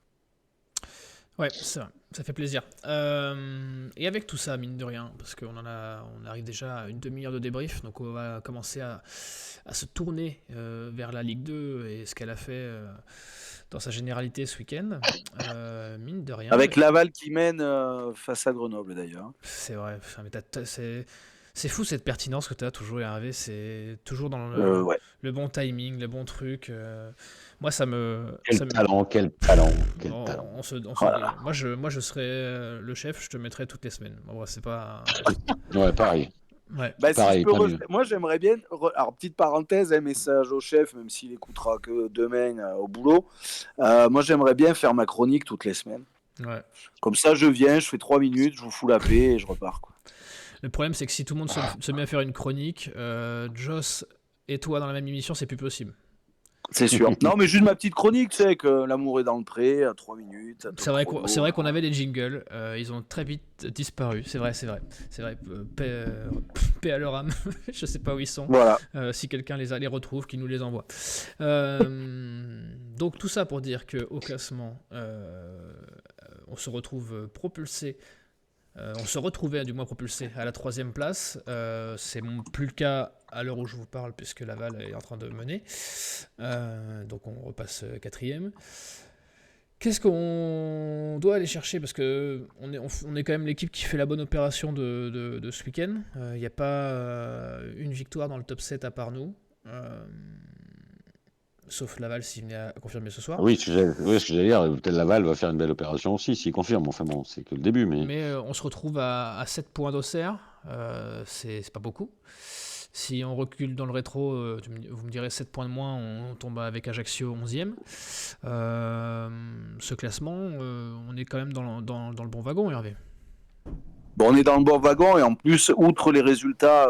Ouais, ça fait plaisir. Et avec tout ça, mine de rien, parce on arrive déjà à une demi-heure de débrief, donc on va commencer à se tourner vers la Ligue 2 et ce qu'elle a fait dans sa généralité ce week-end. Mine de rien, Avec Laval qui mène face à Grenoble d'ailleurs. c'est vrai. Enfin, mais c'est fou cette pertinence que tu as toujours, Hervé. C'est toujours dans Ouais. le bon timing, le bon truc. Moi, ça me. Quel ça me- talent, quel talent, quel on, talent. Voilà. moi, je serais le chef, je te mettrais toutes les semaines. Bon, c'est pas. Ouais, pareil. Ouais. Bah, si je Pareil, peux pas mieux. moi j'aimerais bien. Alors, petite parenthèse, message au chef, même s'il écoutera que demain au boulot. Moi j'aimerais bien faire ma chronique toutes les semaines. Ouais. Comme ça, je viens, je fais 3 minutes, je vous fous la paix et je repars, quoi. Le problème, c'est que si tout le monde se met à faire une chronique, Joss et toi dans la même émission, c'est plus possible. C'est sûr. Non, mais juste ma petite chronique, tu sais, que l'amour est dans le pré, à 3 minutes. À C'est vrai qu'on avait les jingles, ils ont très vite disparu. C'est vrai. Paix à leur âme. Je sais pas où ils sont. Voilà. Si quelqu'un les retrouve, qu'il nous les envoie. Donc tout ça pour dire qu'au classement, on se retrouve propulsé. On se retrouvait du moins propulsé à la 3e place. C'est plus le cas à l'heure où je vous parle, puisque Laval est en train de mener. Donc on repasse 4e. Qu'est-ce qu'on doit aller chercher? Parce que on est quand même l'équipe qui fait la bonne opération de ce week-end. Il n'y a pas une victoire dans le top 7 à part nous. Sauf Laval s'il venait à confirmer ce soir. Oui, ce que j'allais dire, peut-être Laval va faire une belle opération aussi, s'il confirme. Enfin bon, c'est que le début, mais. Mais on se retrouve à 7 points d'Auxerre. C'est pas beaucoup. Si on recule dans le rétro, vous me direz 7 points de moins, on tombe avec Ajaccio 11e. Ce classement, on est quand même dans le bon wagon, Hervé. Bon, on est dans le bon wagon et en plus, outre les résultats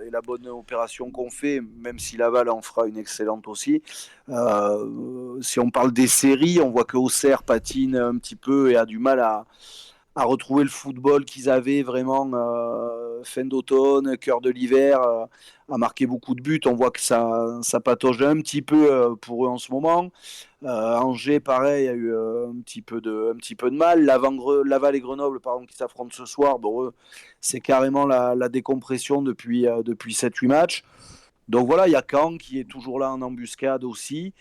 et la bonne opération qu'on fait, même si Laval en fera une excellente aussi, si on parle des séries, on voit que Auxerre patine un petit peu et a du mal à retrouver le football qu'ils avaient vraiment fin d'automne, cœur de l'hiver, a marqué beaucoup de buts. On voit que ça patauge un petit peu pour eux en ce moment. Angers, pareil, a eu un petit peu de mal. Laval et Grenoble, par exemple, qui s'affrontent ce soir, bon, c'est carrément la décompression depuis 7-8 matchs. Donc voilà, il y a Caen qui est toujours là en embuscade aussi.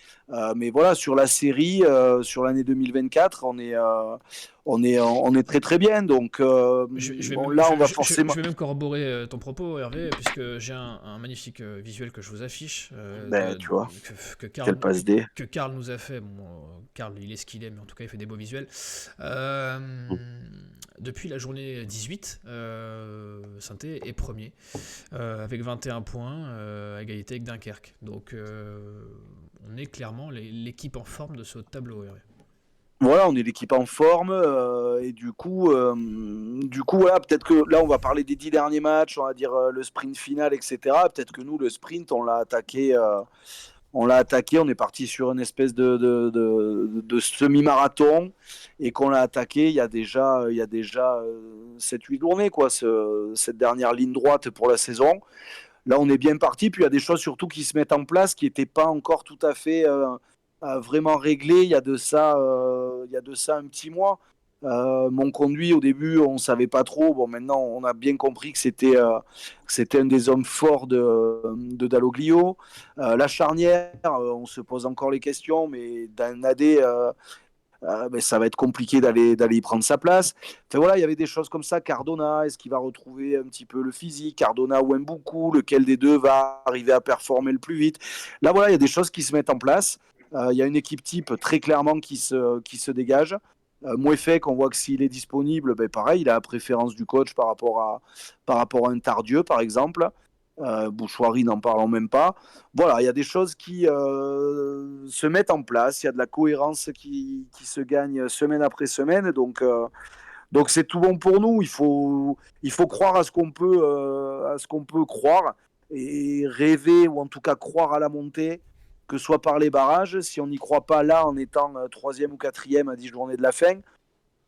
Mais voilà, sur la série, sur l'année 2024, on est très très bien. Donc là, on va forcément. Je vais même corroborer ton propos, Hervé, puisque j'ai un magnifique visuel que je vous affiche, Tu vois, que quelle passe D. Karl nous a fait. Bon, Karl, il est ce qu'il est, mais en tout cas, il fait des beaux visuels. Depuis la journée 18, Saint-Étienne est premier, avec 21 points, à égalité avec Dunkerque. Donc, on est clairement l'équipe en forme de ce tableau, Hervé. Voilà, on est l'équipe en forme et du coup, voilà, peut-être que là, on va parler des 10 derniers matchs, on va dire le sprint final, etc. Peut-être que nous, le sprint, on l'a attaqué, on est parti sur une espèce de semi-marathon et qu'on l'a attaqué il y a déjà 7-8 journées, quoi, cette dernière ligne droite pour la saison. Là, on est bien parti, puis il y a des choses surtout qui se mettent en place qui n'étaient pas encore tout à fait vraiment réglées. Il y a de ça un petit mois. Mon conduit, au début, on ne savait pas trop. Bon, maintenant, on a bien compris que c'était un des hommes forts de Dalloglio. La charnière, on se pose encore les questions, mais Danadé, ça va être compliqué d'aller y prendre sa place. Enfin, voilà, il y avait des choses comme ça. Cardona, est-ce qu'il va retrouver un petit peu le physique? Cardona ou Mboukou, lequel des deux va arriver à performer le plus vite? Là, voilà, il y a des choses qui se mettent en place. Il y a une équipe type très clairement qui se dégage. Mouefek, on voit que s'il est disponible, pareil, il a la préférence du coach par rapport à un Tardieu, par exemple. Bouchoirie, n'en parlons même pas. Voilà, il y a des choses qui se mettent en place, il y a de la cohérence qui se gagne semaine après semaine, donc c'est tout bon pour nous. Il faut croire à ce qu'on peut croire et rêver, ou en tout cas croire à la montée, que ce soit par les barrages. Si on n'y croit pas là en étant 3e ou 4e à 10 journées de la fin,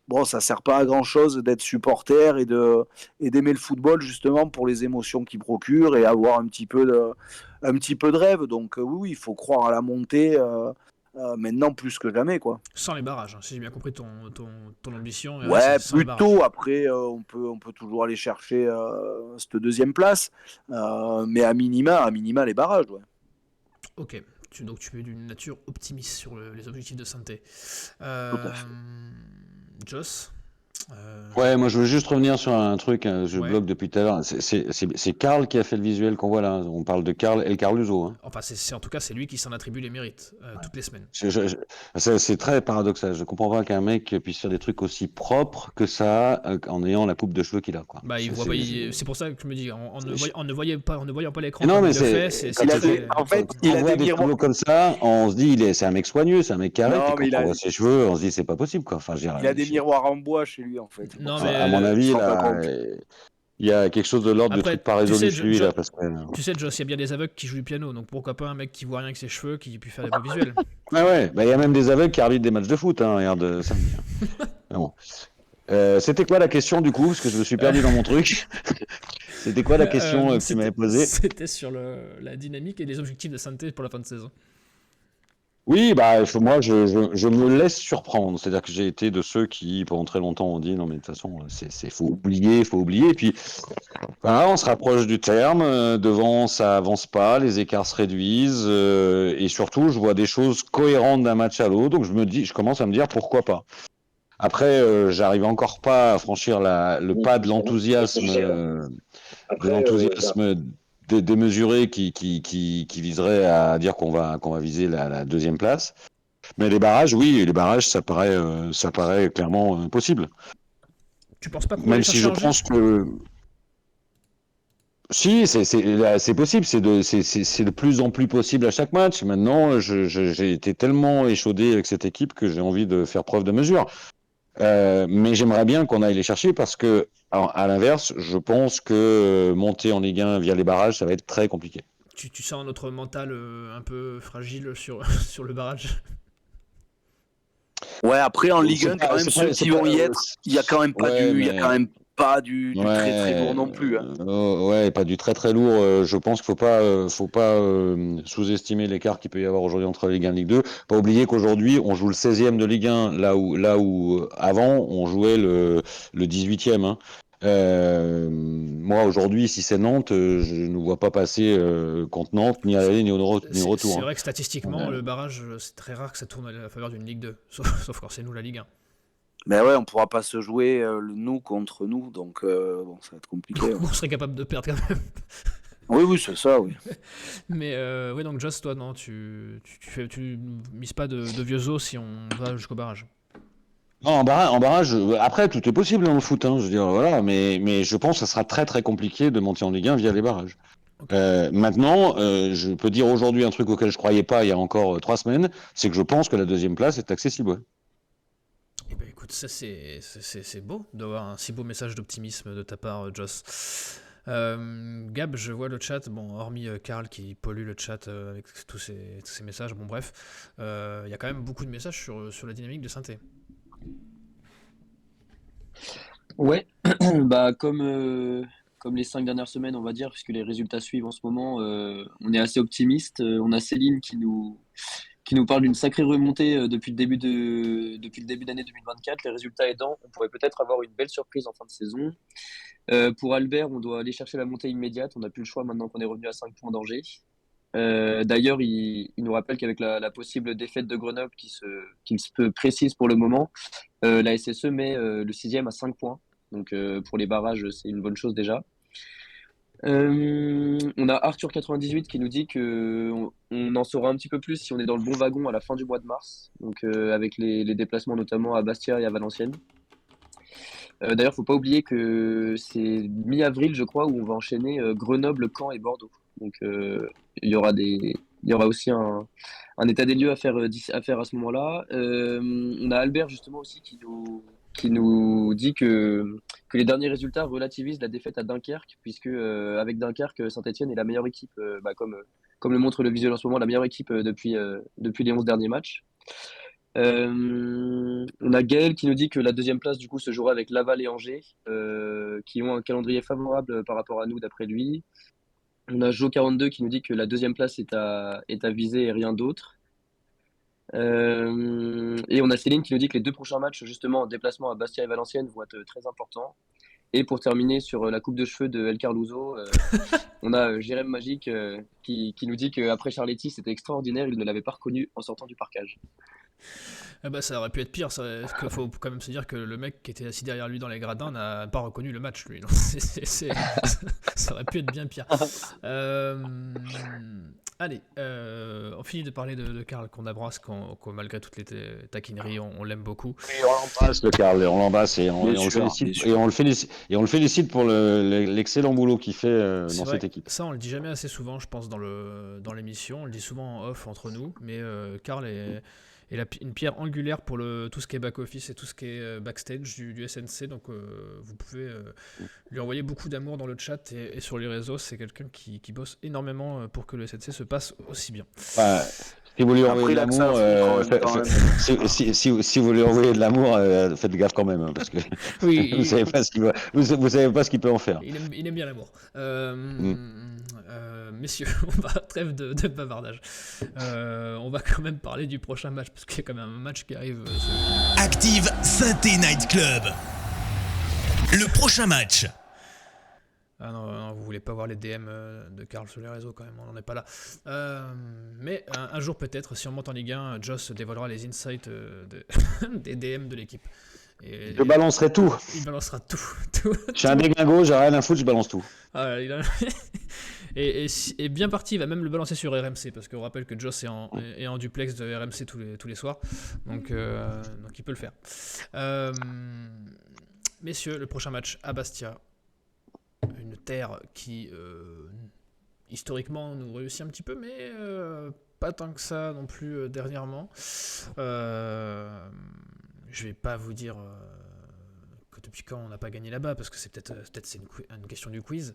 bon, ça sert pas à grand chose d'être supporter et d'aimer le football justement pour les émotions qu'il procure et avoir un petit peu de rêve. Donc oui, il faut croire à la montée maintenant plus que jamais, quoi. Sans les barrages, hein, si j'ai bien compris ton ambition. Ouais, c'est sans les barrages. plutôt. Après, on peut toujours aller chercher cette deuxième place, mais à minima, les barrages, ouais. Ok, donc tu es d'une nature optimiste sur les objectifs de santé. Tout à fait. Joss Ouais, moi je veux juste revenir sur un truc, je Ouais. bloque depuis tout à l'heure. C'est Karl qui a fait le visuel qu'on voit là. On parle de Karl El Carluso. Hein. Enfin, en tout cas, c'est lui qui s'en attribue les mérites toutes les semaines. C'est très paradoxal. Je comprends pas qu'un mec puisse faire des trucs aussi propres que ça en ayant la coupe de cheveux qu'il a. Quoi. Bah, il voit pas. C'est pour ça que je me dis, en ne voyant pas l'écran Non, comme mais il le fait, c'est Il a très. des- En fait, Quand il on a voit des des miroirs. tableaux comme ça, on se dit c'est un mec soigneux, c'est un mec carré. Non, Puis mais quand on voit ses cheveux, on se dit c'est pas possible. Quoi. Enfin, il a des miroirs en bois chez lui, en fait. C'est pour Non, ça. mais à mon Il avis, se rend pas là, compte. il y a quelque chose de l'ordre de après, truc pas tu résolu sais, chez lui là, parce que. tu sais, Joss, il y a bien des aveugles qui jouent du piano, donc pourquoi pas un mec qui voit rien que ses cheveux qui puisse faire des beaux visuels. Ah ouais, bah il y a même des aveugles qui arbitrent des matchs de foot, hein, regarde samedi. Ah bon. C'était quoi la question du coup? Parce que je me suis perdu dans mon truc. C'était quoi la question que tu m'avais posée? C'était sur la dynamique et les objectifs de santé pour la fin de saison. Oui, bah moi je me laisse surprendre. C'est-à-dire que j'ai été de ceux qui pendant très longtemps ont dit non mais de toute façon faut oublier, faut oublier. Et puis voilà, on se rapproche du terme. Devant ça avance pas, les écarts se réduisent et surtout je vois des choses cohérentes d'un match à l'autre. Donc je commence à me dire pourquoi pas. Après, j'arrive encore pas à franchir le pas de l'enthousiasme, démesuré qui viserait à dire qu'on va viser la deuxième place. Mais les barrages, oui, les barrages, ça paraît clairement possible. Tu penses pas qu'on va Même aller si chercher je Angers? pense que si, c'est possible, c'est de plus en plus possible à chaque match. Maintenant, j'ai été tellement échaudé avec cette équipe que j'ai envie de faire preuve de mesure. Mais j'aimerais bien qu'on aille les chercher parce que, à l'inverse, je pense que monter en Ligue 1 via les barrages, ça va être très compliqué. Tu sens notre mental un peu fragile sur le barrage? Ouais, après en Ligue C'est 1, pas- quand même, c'est ceux pas- c'est qui pas- vont y être, il y a quand même pas Ouais, il y a mais quand même pas du très très lourd ouais, non plus, hein. ouais, pas du très très lourd. Je pense qu'il faut pas sous-estimer l'écart qu'il peut y avoir aujourd'hui entre Ligue 1 et Ligue 2. Pas oublier qu'aujourd'hui, on joue le 16e de Ligue 1, là où avant, on jouait le 18e. Hein. Moi, aujourd'hui, si c'est Nantes, je ne vois pas passer contre Nantes, ni à l'aller, ni au retour. C'est Hein. vrai que statistiquement, le barrage, c'est très rare que ça tourne à la faveur d'une Ligue 2, sauf quand c'est nous la Ligue 1. Mais ouais, on pourra pas se jouer le nous contre nous, donc bon, ça va être compliqué. Ouais. On serait capable de perdre quand même. Oui, oui, c'est ça, oui. Mais oui, donc Joss, toi, non, tu mises pas de vieux os si on va jusqu'au barrage. Non, en barrage, après, tout est possible dans le foot, hein, je veux dire, voilà, mais je pense que ça sera très très compliqué de monter en Ligue 1 via les barrages. Ok. Maintenant, je peux dire aujourd'hui un truc auquel je croyais pas il y a encore 3 semaines, c'est que je pense que la deuxième place est accessible. Ouais. Eh ben écoute, ça c'est beau d'avoir un si beau message d'optimisme de ta part, Joss. Gab, je vois le chat, bon, hormis Karl qui pollue le chat avec tous ces messages, bon bref, il y a quand même beaucoup de messages sur la dynamique de synthé. Ouais, bah comme les 5 dernières semaines, on va dire, puisque les résultats suivent en ce moment, on est assez optimiste. On a Céline qui nous parle d'une sacrée remontée depuis le début d'année 2024. Les résultats aidant, on pourrait peut-être avoir une belle surprise en fin de saison. Pour Albert, on doit aller chercher la montée immédiate. On n'a plus le choix maintenant qu'on est revenu à 5 points d'Angers. D'ailleurs, il nous rappelle qu'avec la possible défaite de Grenoble qui se précise pour le moment, la SSE met le 6e à 5 points. Donc pour les barrages, c'est une bonne chose déjà. On a Arthur98 qui nous dit que on en saura un petit peu plus si on est dans le bon wagon à la fin du mois de mars, donc avec les déplacements notamment à Bastia et à Valenciennes. D'ailleurs, faut pas oublier que c'est mi-avril, je crois, où on va enchaîner Grenoble, Caen et Bordeaux. Donc il y aura aussi un état des lieux à faire à ce moment-là. On a Albert justement aussi qui nous dit que les derniers résultats relativisent la défaite à Dunkerque, puisque avec Dunkerque, Saint-Etienne est la meilleure équipe, comme le montre le visuel en ce moment, la meilleure équipe depuis les 11 derniers matchs. On a Gaël qui nous dit que la deuxième place du coup se jouera avec Laval et Angers, qui ont un calendrier favorable par rapport à nous d'après lui. On a Jo42 qui nous dit que la deuxième place est à viser et rien d'autre. Et on a Céline qui nous dit que les 2 prochains matchs, justement, en déplacement à Bastia et Valenciennes, vont être très importants. Et pour terminer sur la coupe de cheveux de El Carluso, on a Jérém Magique qui nous dit qu'après Charletti, c'était extraordinaire, il ne l'avait pas reconnu en sortant du parcage. Ah bah ça aurait pu être pire, parce qu'il faut quand même se dire que le mec qui était assis derrière lui dans les gradins n'a pas reconnu le match lui. Donc ça aurait pu être bien pire. Allez, on finit de parler de Karl qu'on embrasse, malgré toutes les taquineries, on l'aime beaucoup. Et on l'embrasse, le Karl, on l'embrasse et on le félicite, et on le félicite pour l'excellent boulot qu'il fait dans cette équipe. Ça, on le dit jamais assez souvent, je pense, dans l'émission. On le dit souvent en off entre nous, mais Karl est une pierre angulaire pour tout ce qui est back-office et tout ce qui est backstage du SNC. Donc, vous pouvez lui envoyer beaucoup d'amour dans le chat et sur les réseaux. C'est quelqu'un qui bosse énormément pour que le SNC se passe aussi bien. Ouais. Si vous lui envoyez de l'amour, si vous lui envoyez de l'amour, faites gaffe quand même, hein, parce que oui, vous savez pas ce qu'il peut en faire. Il aime bien l'amour. Messieurs, on va trêve de bavardage. On va quand même parler du prochain match parce qu'il y a quand même un match qui arrive. Active Saint-Étienne Night Club. Le prochain match. Ah non, vous voulez pas voir les DM de Karl sur les réseaux quand même, on n'en est pas là. Mais un jour peut-être, si on monte en Ligue 1, Joss dévoilera les insights des DM de l'équipe. Je balancerai tout. Il balancera tout. Je suis un déglingo, j'ai rien à foutre, je balance tout. Ah, et bien parti, il va même le balancer sur RMC, parce qu'on rappelle que Joss est en duplex de RMC tous les soirs, donc il peut le faire. Messieurs, le prochain match à Bastia. Une terre qui, historiquement, nous réussit un petit peu, mais pas tant que ça non plus dernièrement. Je vais pas vous dire que depuis quand on n'a pas gagné là-bas, parce que c'est peut-être c'est une question du quiz.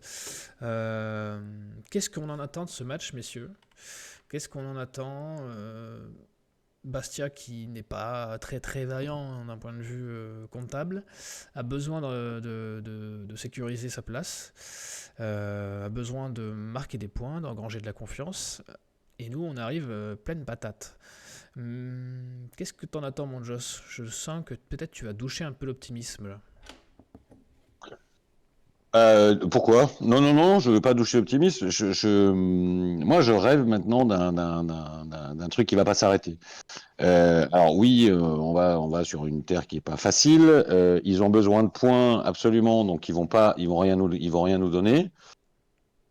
Qu'est-ce qu'on en attend de ce match, messieurs ? Qu'est-ce qu'on en attend Bastia, qui n'est pas très très vaillant d'un point de vue comptable, a besoin de sécuriser sa place, a besoin de marquer des points, d'engranger de la confiance, et nous on arrive pleine patate. Qu'est-ce que t'en attends, mon Joss ? Je sens que peut-être tu vas doucher un peu l'optimisme là. Pourquoi ? Non, je veux pas doucher l'optimisme. Moi, je rêve maintenant d'un truc qui va pas s'arrêter. Alors oui, on va sur une terre qui est pas facile. Ils ont besoin de points absolument, donc ils vont rien nous donner.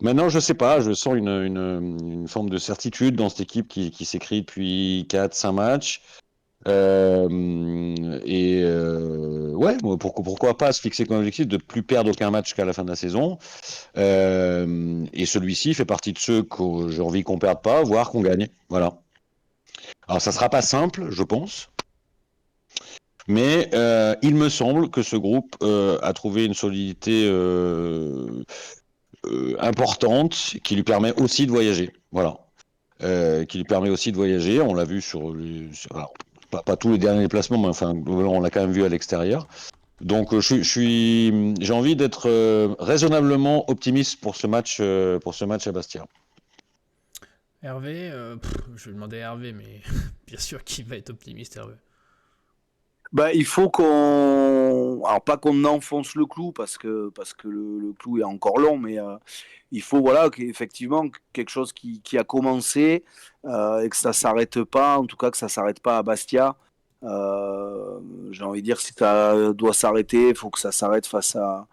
Maintenant, je sais pas, je sens une forme de certitude dans cette équipe qui s'écrit depuis 4-5 matchs. Ouais, pourquoi pas se fixer comme objectif de plus perdre aucun match qu'à la fin de la saison. Et celui-ci fait partie de ceux que j'ai envie qu'on perde pas, voire qu'on gagne. Voilà. Alors ça sera pas simple, je pense. Mais il me semble que ce groupe a trouvé une solidité importante qui lui permet aussi de voyager. Voilà. Qui lui permet aussi de voyager. On l'a vu alors, pas tous les derniers déplacements, mais enfin, on l'a quand même vu à l'extérieur. Donc, j'ai envie d'être raisonnablement optimiste pour ce match à Bastia. Hervé, je vais demander à Hervé, mais bien sûr qu'il va être optimiste, Hervé. Il faut alors pas qu'on enfonce le clou parce que le clou est encore long, mais il faut qu'effectivement quelque chose qui a commencé et que ça s'arrête pas, en tout cas que ça s'arrête pas à Bastia. J'ai envie de dire, si ça doit s'arrêter, il faut que ça s'arrête face à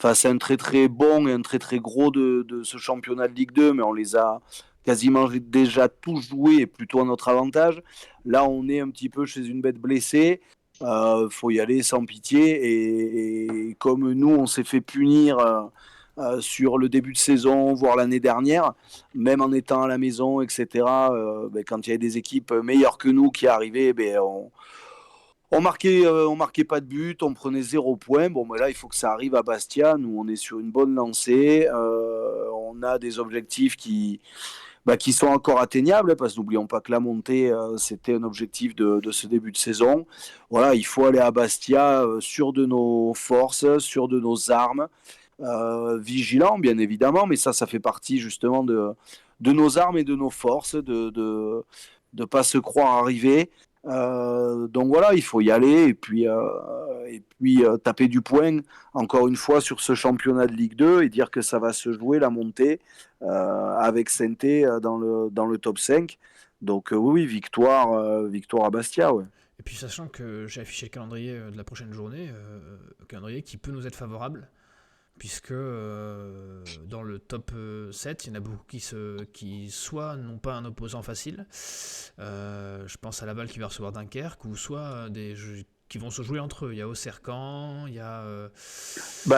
un très très bon et un très très gros de ce championnat de Ligue 2, mais on les a quasiment déjà tous joués et plutôt à notre avantage. Là, on est un petit peu chez une bête blessée. Faut y aller sans pitié, et comme nous on s'est fait punir sur le début de saison, voire l'année dernière, même en étant à la maison, etc., quand il y avait des équipes meilleures que nous qui arrivaient, on marquait pas de but, on prenait 0 point. Bon, mais là il faut que ça arrive à Bastia. Nous on est sur une bonne lancée, on a des objectifs qui sont encore atteignables, parce que n'oublions pas que la montée, c'était un objectif de ce début de saison. Voilà, il faut aller à Bastia sûr de nos forces, sûr de nos armes, vigilant bien évidemment, mais ça fait partie justement de nos armes et de nos forces, de pas se croire arrivé. Donc voilà, il faut y aller et puis taper du poing encore une fois sur ce championnat de Ligue 2 et dire que ça va se jouer la montée avec Sainté dans le top 5. Donc oui, victoire à Bastia. Ouais. Et puis sachant que j'ai affiché le calendrier de la prochaine journée, calendrier qui peut nous être favorable, puisque dans le top 7, il y en a beaucoup qui soit n'ont pas un opposant facile, je pense à Laval qui va recevoir Dunkerque, ou soit des jeux qui vont se jouer entre eux. Il y a Auxerre-Caen, il y a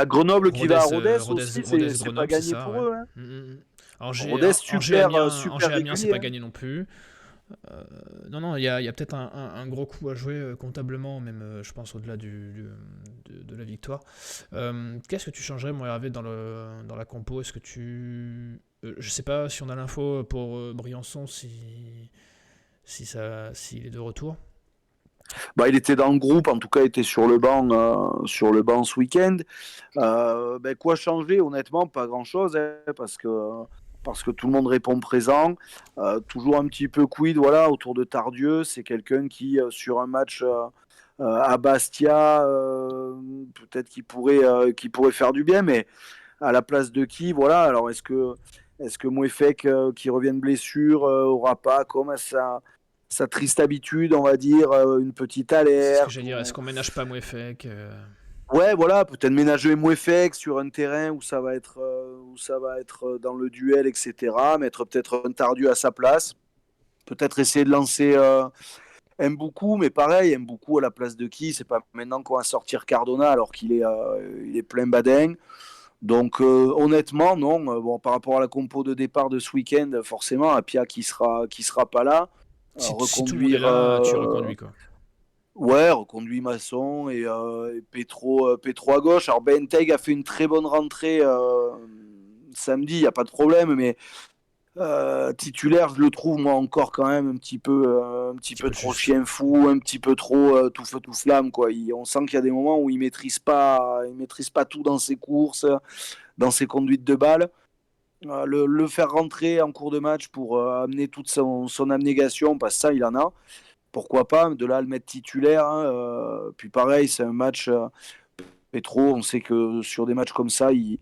Grenoble qui va à Rodez Rodez, aussi, Rodez, c'est pas Grenoble, gagné c'est ça, pour ouais. eux. Hein. Angers, Rodez, Amiens, super Amiens, c'est régulier. pas gagné non plus. Non, il y a peut-être un gros coup à jouer comptablement, même je pense au-delà de la victoire. Qu'est-ce que tu changerais, moi, Hervé, dans la compo? Est-ce que je sais pas si on a l'info pour Briançon, s'il est de retour. Il était dans le groupe, en tout cas, il était sur le banc ce week-end. Quoi changer? Honnêtement, pas grand-chose, hein, parce que tout le monde répond présent. Toujours un petit peu quid, voilà, autour de Tardieu. C'est quelqu'un qui, sur un match à Bastia, peut-être qu'il pourrait faire du bien, mais à la place de qui? Voilà. Alors, est-ce que Mouefek, qui revient de blessure, aura pas, comme sa triste habitude, on va dire, une petite C'est ce que alerte j'allais dire. Est-ce qu'on ménage pas Mouefek Ouais, voilà, peut-être ménager Mouefek sur un terrain où ça va être dans le duel, etc. Mettre peut-être un Tardieu à sa place. Peut-être essayer de lancer Mboukou, mais pareil, Mboukou à la place de qui? C'est pas maintenant qu'on va sortir Cardona alors il est plein badin. Donc honnêtement, non. Bon, par rapport à la compo de départ de ce week-end, forcément, Apia qui sera pas là. si tout le monde est là, tu reconduis, quoi. Ouais, reconduit Masson et Petro à gauche. Alors Benteg a fait une très bonne rentrée samedi, il n'y a pas de problème, mais titulaire, je le trouve moi encore quand même un petit peu trop juste. chien fou, un petit peu trop tout feu tout flamme, quoi. On sent qu'il y a des moments où il maîtrise pas tout dans ses courses, dans ses conduites de balle. Le faire rentrer en cours de match pour amener toute son abnégation, parce que ça il en a. Pourquoi pas, de là à le mettre titulaire. Hein, puis pareil, c'est un match Petro, on sait que sur des matchs comme ça, il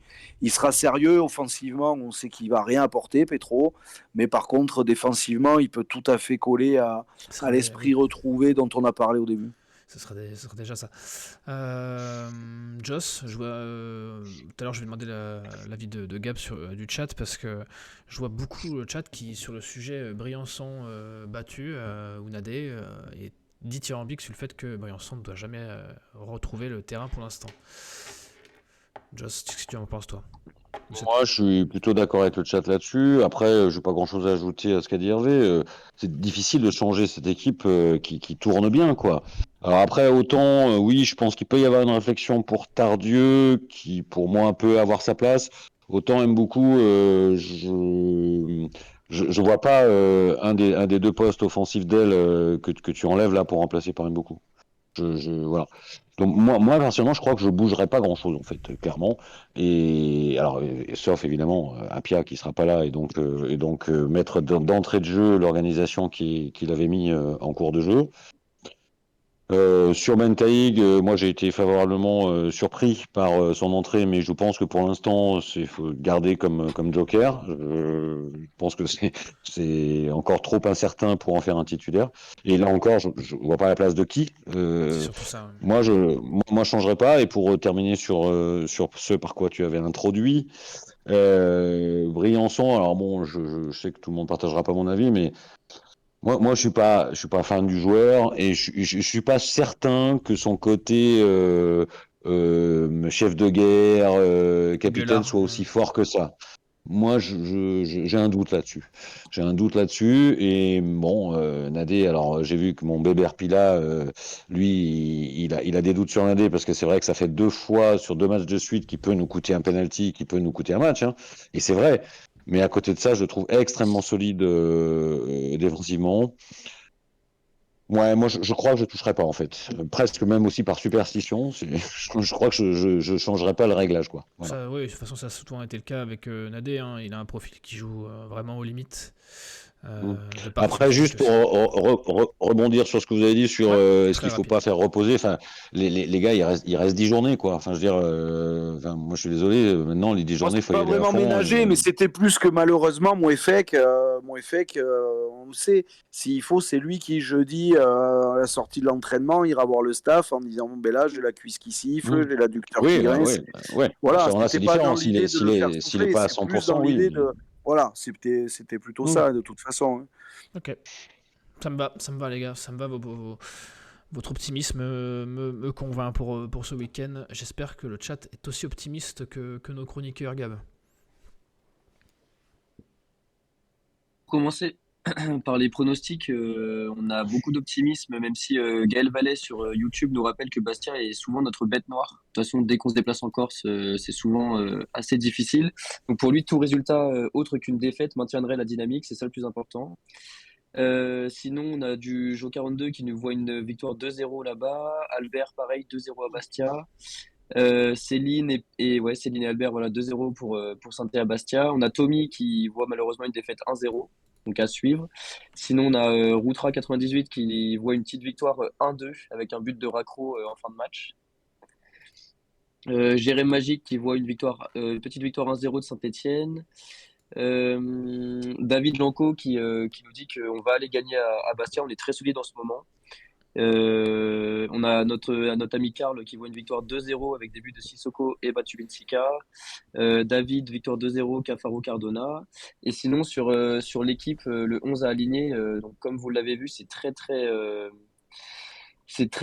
sera sérieux. Offensivement, on sait qu'il va rien apporter, Petro. Mais par contre, défensivement, il peut tout à fait coller à l'esprit retrouvé dont on a parlé au début. Ce sera déjà ça. Joss, je vois. Tout à l'heure, je vais demander l'avis de Gab du chat, parce que je vois beaucoup le chat qui, sur le sujet Briançon battu ou Nadé, est dithyrambique sur le fait que Briançon ne doit jamais retrouver le terrain pour l'instant. Joss, qu'est-ce que tu en penses, toi? Moi, je suis plutôt d'accord avec le chat là-dessus. Après, je n'ai pas grand-chose à ajouter à ce qu'a dit Hervé. C'est difficile de changer cette équipe qui tourne bien, quoi. Alors après, autant, oui, je pense qu'il peut y avoir une réflexion pour Tardieu, qui pour moi peut avoir sa place. Autant aime beaucoup, je vois pas un des deux postes offensifs d'elle que tu enlèves là pour remplacer par Mboukou. Voilà. Donc moi personnellement, je crois que je bougerai pas grand-chose en fait, clairement. Et alors, sauf évidemment Apia qui sera pas là et donc mettre d'entrée de jeu l'organisation qu'il avait mis en cours de jeu. Sur Bentaïg, moi j'ai été favorablement surpris par son entrée, mais je pense que pour l'instant il faut le garder comme joker. Je pense que c'est encore trop incertain pour en faire un titulaire. Et là encore, je vois pas la place de qui. C'est surtout ça. Ouais. Moi je changerai pas. Et pour terminer sur ce par quoi tu avais introduit, Briançon. Alors bon, je sais que tout le monde partagera pas mon avis, mais moi, je suis pas fan du joueur et je suis pas certain que son côté chef de guerre, capitaine Gueulard. soit aussi fort que ça. Moi, j'ai un doute là-dessus. J'ai un doute là-dessus et bon, Nadé. Alors, j'ai vu que mon bébé Arpila, lui, il a des doutes sur Nadé parce que c'est vrai que ça fait 2 fois sur 2 matchs de suite qui peut nous coûter un penalty, qui peut nous coûter un match. Hein, et c'est vrai. Mais à côté de ça, je le trouve extrêmement solide défensivement. Ouais, moi je crois que je ne toucherai pas en fait. Presque même aussi par superstition. Je crois que je ne changerai pas le réglage, quoi. Voilà. Ça, oui, de toute façon, ça a souvent été le cas avec Nadé. Hein. Il a un profil qui joue vraiment aux limites. de par Après, ce juste que pour rebondir sur ce que vous avez dit sur est-ce très qu'il faut rapide. pas faire reposer, enfin, les gars, il reste 10 journées, quoi. Enfin, je veux dire, moi, je suis désolé, maintenant, les 10 Moi, journées, il c'est faut y pas aller à vraiment fond. ménager, mais c'était plus que malheureusement, on le sait. S'il faut, c'est lui qui, jeudi, à la sortie de l'entraînement, ira voir le staff en disant bon, ben là, j'ai la cuisse qui siffle, Hmm. j'ai l'adducteur Oui, qui bah, grince. ouais, ouais. À ce Voilà, moment-là, c'est c'était pas dans différent. S'il est, l'idée de s'il le faire est, s'il est souffler, pas à c'est plus dans 100%, oui. l'idée de. Voilà, c'était plutôt Hmm. ça, de toute façon. Hein. Ok, ça me va les gars, ça me va, votre optimisme me convainc pour ce week-end. J'espère que le chat est aussi optimiste que nos chroniqueurs, Gab. Pour commencer par les pronostics, on a beaucoup d'optimisme, même si Gaël Vallet sur YouTube nous rappelle que Bastia est souvent notre bête noire. De toute façon, dès qu'on se déplace en Corse, c'est souvent assez difficile. Donc pour lui, tout résultat autre qu'une défaite maintiendrait la dynamique, c'est ça le plus important. Sinon, on a du Jo 42 qui nous voit une victoire 2-0 là-bas. Albert, pareil, 2-0 à Bastia. Céline et Albert, voilà, 2-0 pour Saint-Étienne à Bastia. On a Tommy qui voit malheureusement une défaite 1-0, donc à suivre. Sinon, on a Routra 98 qui voit une petite victoire 1-2 avec un but de Racro en fin de match. Jérém Magique qui voit une petite victoire 1-0 de Saint-Étienne. David Janco qui nous dit qu'on va aller gagner à Bastia. On est très solide en ce moment. On a notre ami Karl qui voit une victoire 2-0 avec des buts de Sissoko et Batubinsika. David, victoire 2-0, Cafaro Cardona. Et sinon, sur l'équipe, le 11 à aligner, donc comme vous l'avez vu, c'est très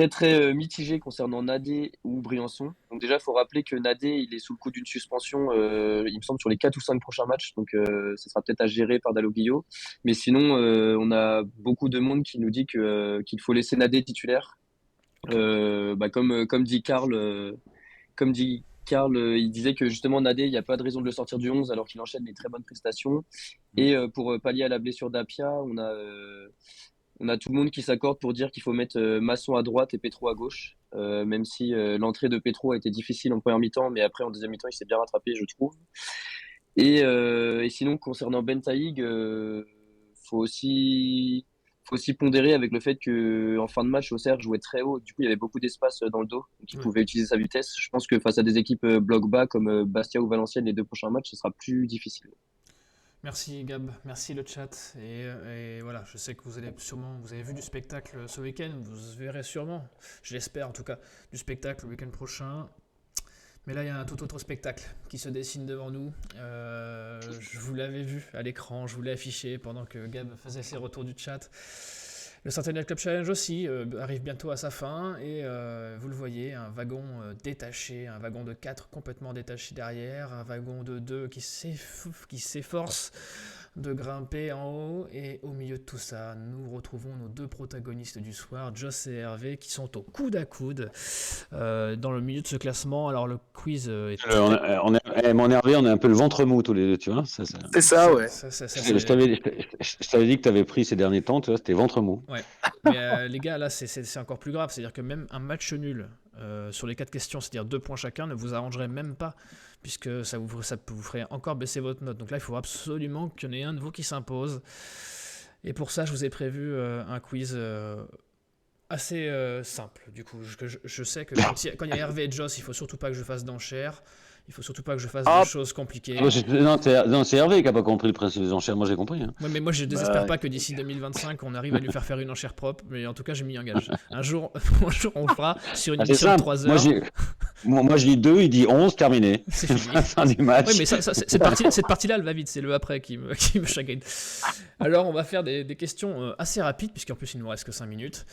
très mitigé concernant Nadé ou Briançon. Donc déjà, il faut rappeler que Nadé, il est sous le coup d'une suspension, il me semble, sur les 4 ou 5 prochains matchs. Donc ça sera peut-être à gérer par Dalloglio. Mais sinon, on a beaucoup de monde qui nous dit qu'il faut laisser Nadé titulaire. Comme dit Karl, il disait que justement Nadé, il n'y a pas de raison de le sortir du 11 alors qu'il enchaîne des très bonnes prestations. Et pour pallier à la blessure d'Apia, on a tout le monde qui s'accorde pour dire qu'il faut mettre Masson à droite et Petro à gauche, même si l'entrée de Petro a été difficile en première mi-temps, mais après en deuxième mi-temps il s'est bien rattrapé, je trouve. Et sinon, concernant Ben Taïg, faut aussi pondérer avec le fait que en fin de match, Auxerre jouait très haut. Du coup, il y avait beaucoup d'espace dans le dos, donc il Ouais. pouvait utiliser sa vitesse. Je pense que face à des équipes bloc bas comme Bastia ou Valenciennes, les deux prochains matchs, ce sera plus difficile. Merci Gab, merci le chat. Et voilà, je sais que vous avez vu du spectacle ce week-end, vous verrez sûrement, je l'espère en tout cas, du spectacle le week-end prochain. Mais là, il y a un tout autre spectacle qui se dessine devant nous. Je vous l'avais vu à l'écran, je vous l'ai affiché pendant que Gab faisait ses retours du chat. Le Centennial Club Challenge aussi arrive bientôt à sa fin et vous le voyez, un wagon détaché, un wagon de 4 complètement détaché derrière, un wagon de 2 qui s'efforce de grimper en haut, et au milieu de tout ça, nous retrouvons nos deux protagonistes du soir, Joss et Hervé, qui sont au coude à coude dans le milieu de ce classement. Alors le quiz est Mon Hervé, on est un peu le ventre mou tous les deux, tu vois. C'est ça, ouais. Je t'avais dit que tu avais pris ces derniers temps, tu vois, c'était ventre mou. Ouais, mais les gars, là, c'est encore plus grave. C'est-à-dire que même un match nul sur les 4 questions, c'est-à-dire 2 points chacun, ne vous arrangerait même pas, puisque ça vous ferait encore baisser votre note. Donc là, il faut absolument qu'il y en ait un de vous qui s'impose. Et pour ça, je vous ai prévu un quiz assez simple. Du coup, je sais que quand il y a Hervé et Joss, il faut surtout pas que je fasse d'enchères. Il faut surtout pas que je fasse de choses compliquées. Non, c'est Hervé qui n'a pas compris le principe des enchères. Moi, j'ai compris. Hein. Ouais, mais moi, je désespère pas que d'ici 2025, on arrive à lui faire une enchère propre. Mais en tout cas, j'ai mis un gage. Un jour, on le fera sur une émission de 3 heures. Moi, je dis 2, il dit 11, terminé. C'est fini. Fin du match. Oui, mais cette partie-là, elle va vite. C'est le après qui me chagrine. Alors, on va faire des questions assez rapides, puisqu'en plus, il ne nous reste que 5 minutes.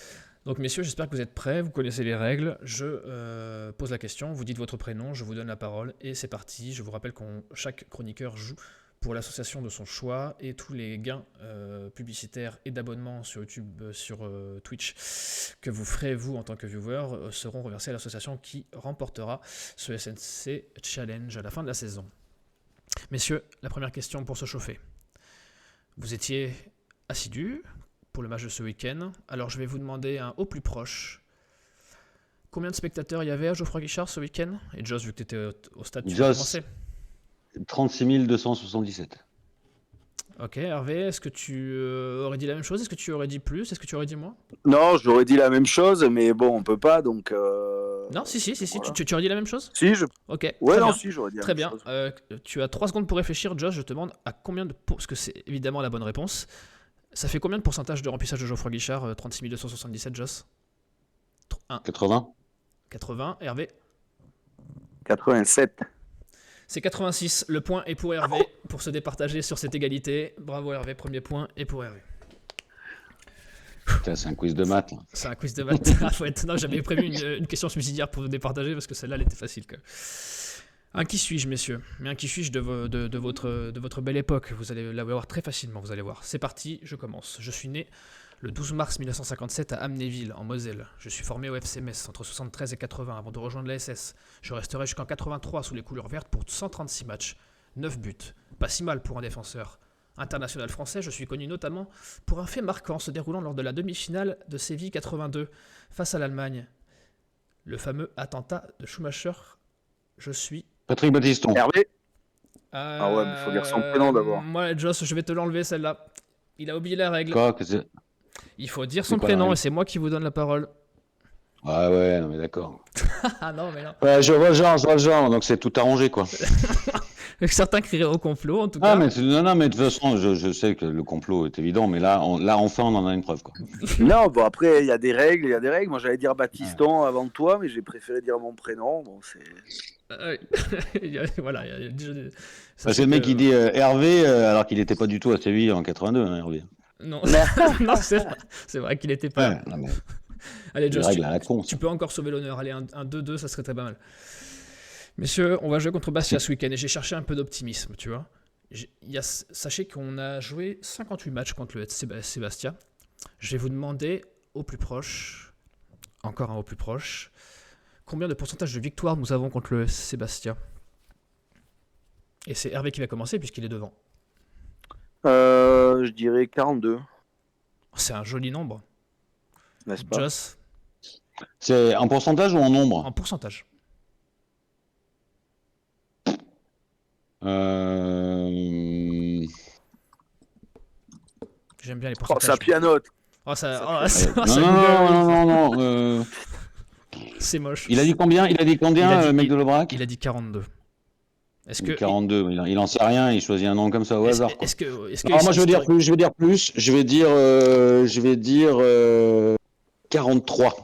Donc messieurs, j'espère que vous êtes prêts, vous connaissez les règles. Je pose la question, vous dites votre prénom, je vous donne la parole et c'est parti. Je vous rappelle que chaque chroniqueur joue pour l'association de son choix et tous les gains publicitaires et d'abonnements sur YouTube, sur Twitch que vous ferez vous en tant que viewer seront reversés à l'association qui remportera ce SNC Challenge à la fin de la saison. Messieurs, la première question pour se chauffer. Vous étiez assidus pour le match de ce week-end. Alors je vais vous demander au plus proche. Combien de spectateurs il y avait à Geoffroy Guichard ce week-end? Et Joss, vu que tu étais au stade, tu vas commencer. 36 277. Ok, Hervé, est-ce que tu aurais dit la même chose? Est-ce que tu aurais dit plus? Est-ce que tu aurais dit moins? Non, j'aurais dit la même chose, mais bon, on peut pas, donc. Non, si, voilà. tu aurais dit la même chose? Si, Ok, ouais, très non, bien. si, j'aurais dit la Très même bien. chose. Tu as 3 secondes pour réfléchir. Josh, je te demande à combien de... Parce que c'est évidemment la bonne réponse. Ça fait combien de pourcentage de remplissage de Geoffroy Guichard? 36 277, Joss? 1, 80. 80. Hervé? 87. C'est 86. Le point est pour Hervé pour se départager sur cette égalité. Bravo Hervé, premier point est pour Hervé. Putain, c'est un quiz de maths. Là. C'est un quiz de maths. Non, j'avais prévu une question subsidiaire pour vous départager parce que celle-là, elle était facile quand même. Un qui suis-je, messieurs? Mais un qui suis-je de votre belle époque? Vous allez l'avoir très facilement, vous allez voir. C'est parti, je commence. Je suis né le 12 mars 1957 à Amnéville, en Moselle. Je suis formé au FC Metz entre 73 et 80 avant de rejoindre la SS. Je resterai jusqu'en 83 sous les couleurs vertes pour 136 matchs, 9 buts. Pas si mal pour un défenseur. International français, je suis connu notamment pour un fait marquant se déroulant lors de la demi-finale de Séville 82 face à l'Allemagne. Le fameux attentat de Schumacher. Je suis... Patrick Battiston. Hervé. Ah ouais, mais faut dire son prénom d'abord. Moi, Joss, je vais te l'enlever celle-là. Il a oublié la règle. Quoi que c'est... Il faut dire C'est son quoi la prénom règle et c'est moi qui vous donne la parole. Ah ouais, non mais d'accord. Ah non, mais non. Ouais, je vois le genre, donc c'est tout arrangé quoi. Certains crieraient au complot, en tout Ah cas. mais non, mais de toute façon, je sais que le complot est évident, mais là enfin on en a une preuve quoi. Non, bon, après, il y a des règles. Moi, j'allais dire Baptiston avant toi, mais j'ai préféré dire mon prénom. Bon, c'est... Voilà. il y a déjà des- Bah, c'est le mec qui dit Hervé, alors qu'il n'était pas du tout à Séville en 82, hein, Hervé. Non, non c'est vrai qu'il était pas... Ouais, non, mais Allez, les Joss, règles à la con. tu peux encore sauver l'honneur. Allez, un 2-2, ça serait très pas mal. Messieurs, on va jouer contre Bastia ce week-end et j'ai cherché un peu d'optimisme, tu vois. Sachez qu'on a joué 58 matchs contre le FC Bastia. Je vais vous demander au plus proche, encore un au plus proche, combien de pourcentage de victoire nous avons contre le FC Bastia. Et c'est Hervé qui va commencer puisqu'il est devant. Je dirais 42, C'est un joli nombre. n'est-ce pas? Joss, C'est en pourcentage ou en nombre? en pourcentage. J'aime bien les Oh, pourcentages. ça pianote. Oh, ça Non. C'est moche. Il a dit combien? Mec de l'Aubrac? Il a dit 42. Est-ce que 42, il en sait rien, il choisit un nom comme ça au hasard. Quoi. Est-ce que Alors moi je vais dire plus, je vais dire 43.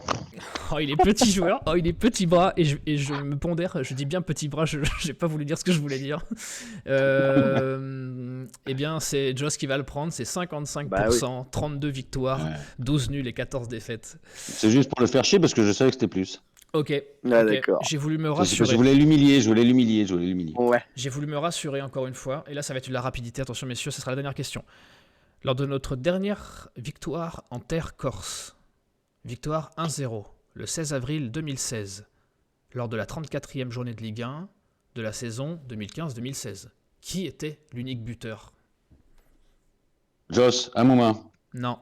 Oh, il est petit joueur, oh, il est petit bras, et je me pondère, je dis bien petit bras, je n'ai pas voulu dire ce que je voulais dire. Eh bien, c'est Joss qui va le prendre, c'est 55%, Bah oui. 32 victoires, Ouais. 12 nuls et 14 défaites. C'est juste pour le faire chier parce que je savais que c'était plus. Ok, Ah, ok. d'accord. J'ai voulu me Je rassurer. voulais l'humilier. Ouais. J'ai voulu me rassurer encore une fois, et là ça va être de la rapidité, attention messieurs, ce sera la dernière question. Lors de notre dernière victoire en terre corse, victoire 1-0, le 16 avril 2016, lors de la 34e journée de Ligue 1 de la saison 2015-2016, qui était l'unique buteur? Joss, un moment. Non,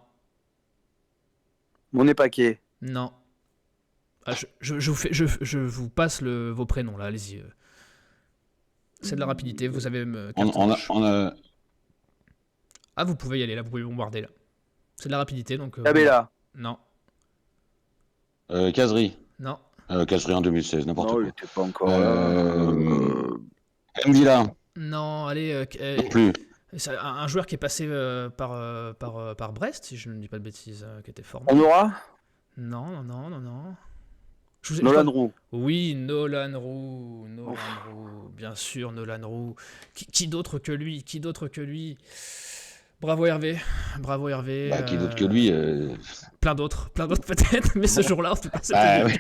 Mon paquet. non. Ah, je vous passe vos prénoms là, allez-y. C'est de la rapidité, vous avez carte blanche. Ah, vous pouvez y aller là, vous pouvez bombarder là. C'est de la rapidité donc. Abella. Non, Casery. non, Casery en 2016, n'importe Non, il quoi. n'était pas encore là. Mbila, non, allez. non plus. C'est un joueur qui est passé par Brest, si je ne dis pas de bêtises, qui était formé. On aura Non. Nolan Roux. Oui, Nolan Roux, bien sûr, Nolan Roux. Qui d'autre que lui? Bravo Hervé. Bah, qui d'autre que lui Plein d'autres peut-être, mais ce jour-là, en tout cas, c'était Bah, lui.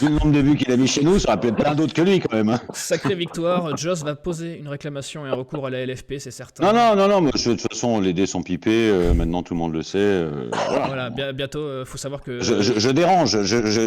Vu le nombre de buts qu'il a mis chez nous, ça aurait pu être plein d'autres que lui quand même. Hein. Sacrée victoire. Joss va poser une réclamation et un recours à la LFP, c'est certain. Non, mais de toute façon, les dés sont pipés, maintenant tout le monde le sait. Voilà, bientôt, faut savoir que. Je dérange,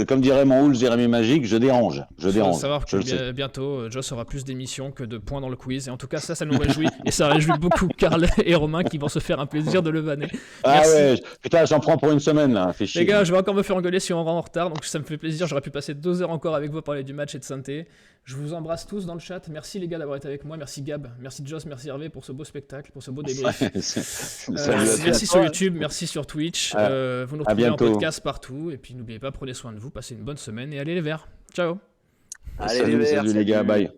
comme dirait mon Hulz Jérémy Magique, je dérange. Faut savoir je le sais. que bientôt, Joss aura plus d'émissions que de points dans le quiz. Et en tout cas, ça nous réjouit. Et ça réjouit beaucoup Karl et Romain qui vont se faire un plaisir de le vanner. Ah Merci. ouais, putain, j'en prends pour une semaine là, fait chier. Les gars, je vais encore me faire engueuler si on rentre en retard, donc ça me fait plaisir. J'aurais pu passer 2 heures encore avec vous à parler du match et de Saint-Étienne. Je vous embrasse tous dans le chat. Merci les gars d'avoir été avec moi. Merci Gab, merci Joss, merci Hervé pour ce beau spectacle, pour ce beau débrief. Salut à tous. Merci sur YouTube, merci sur Twitch. Vous nous retrouvez en bientôt. podcast partout. Et puis n'oubliez pas, prenez soin de vous, passez une bonne semaine et allez les verts. Ciao. Allez, les Verts, Salut les gars, salut. bye.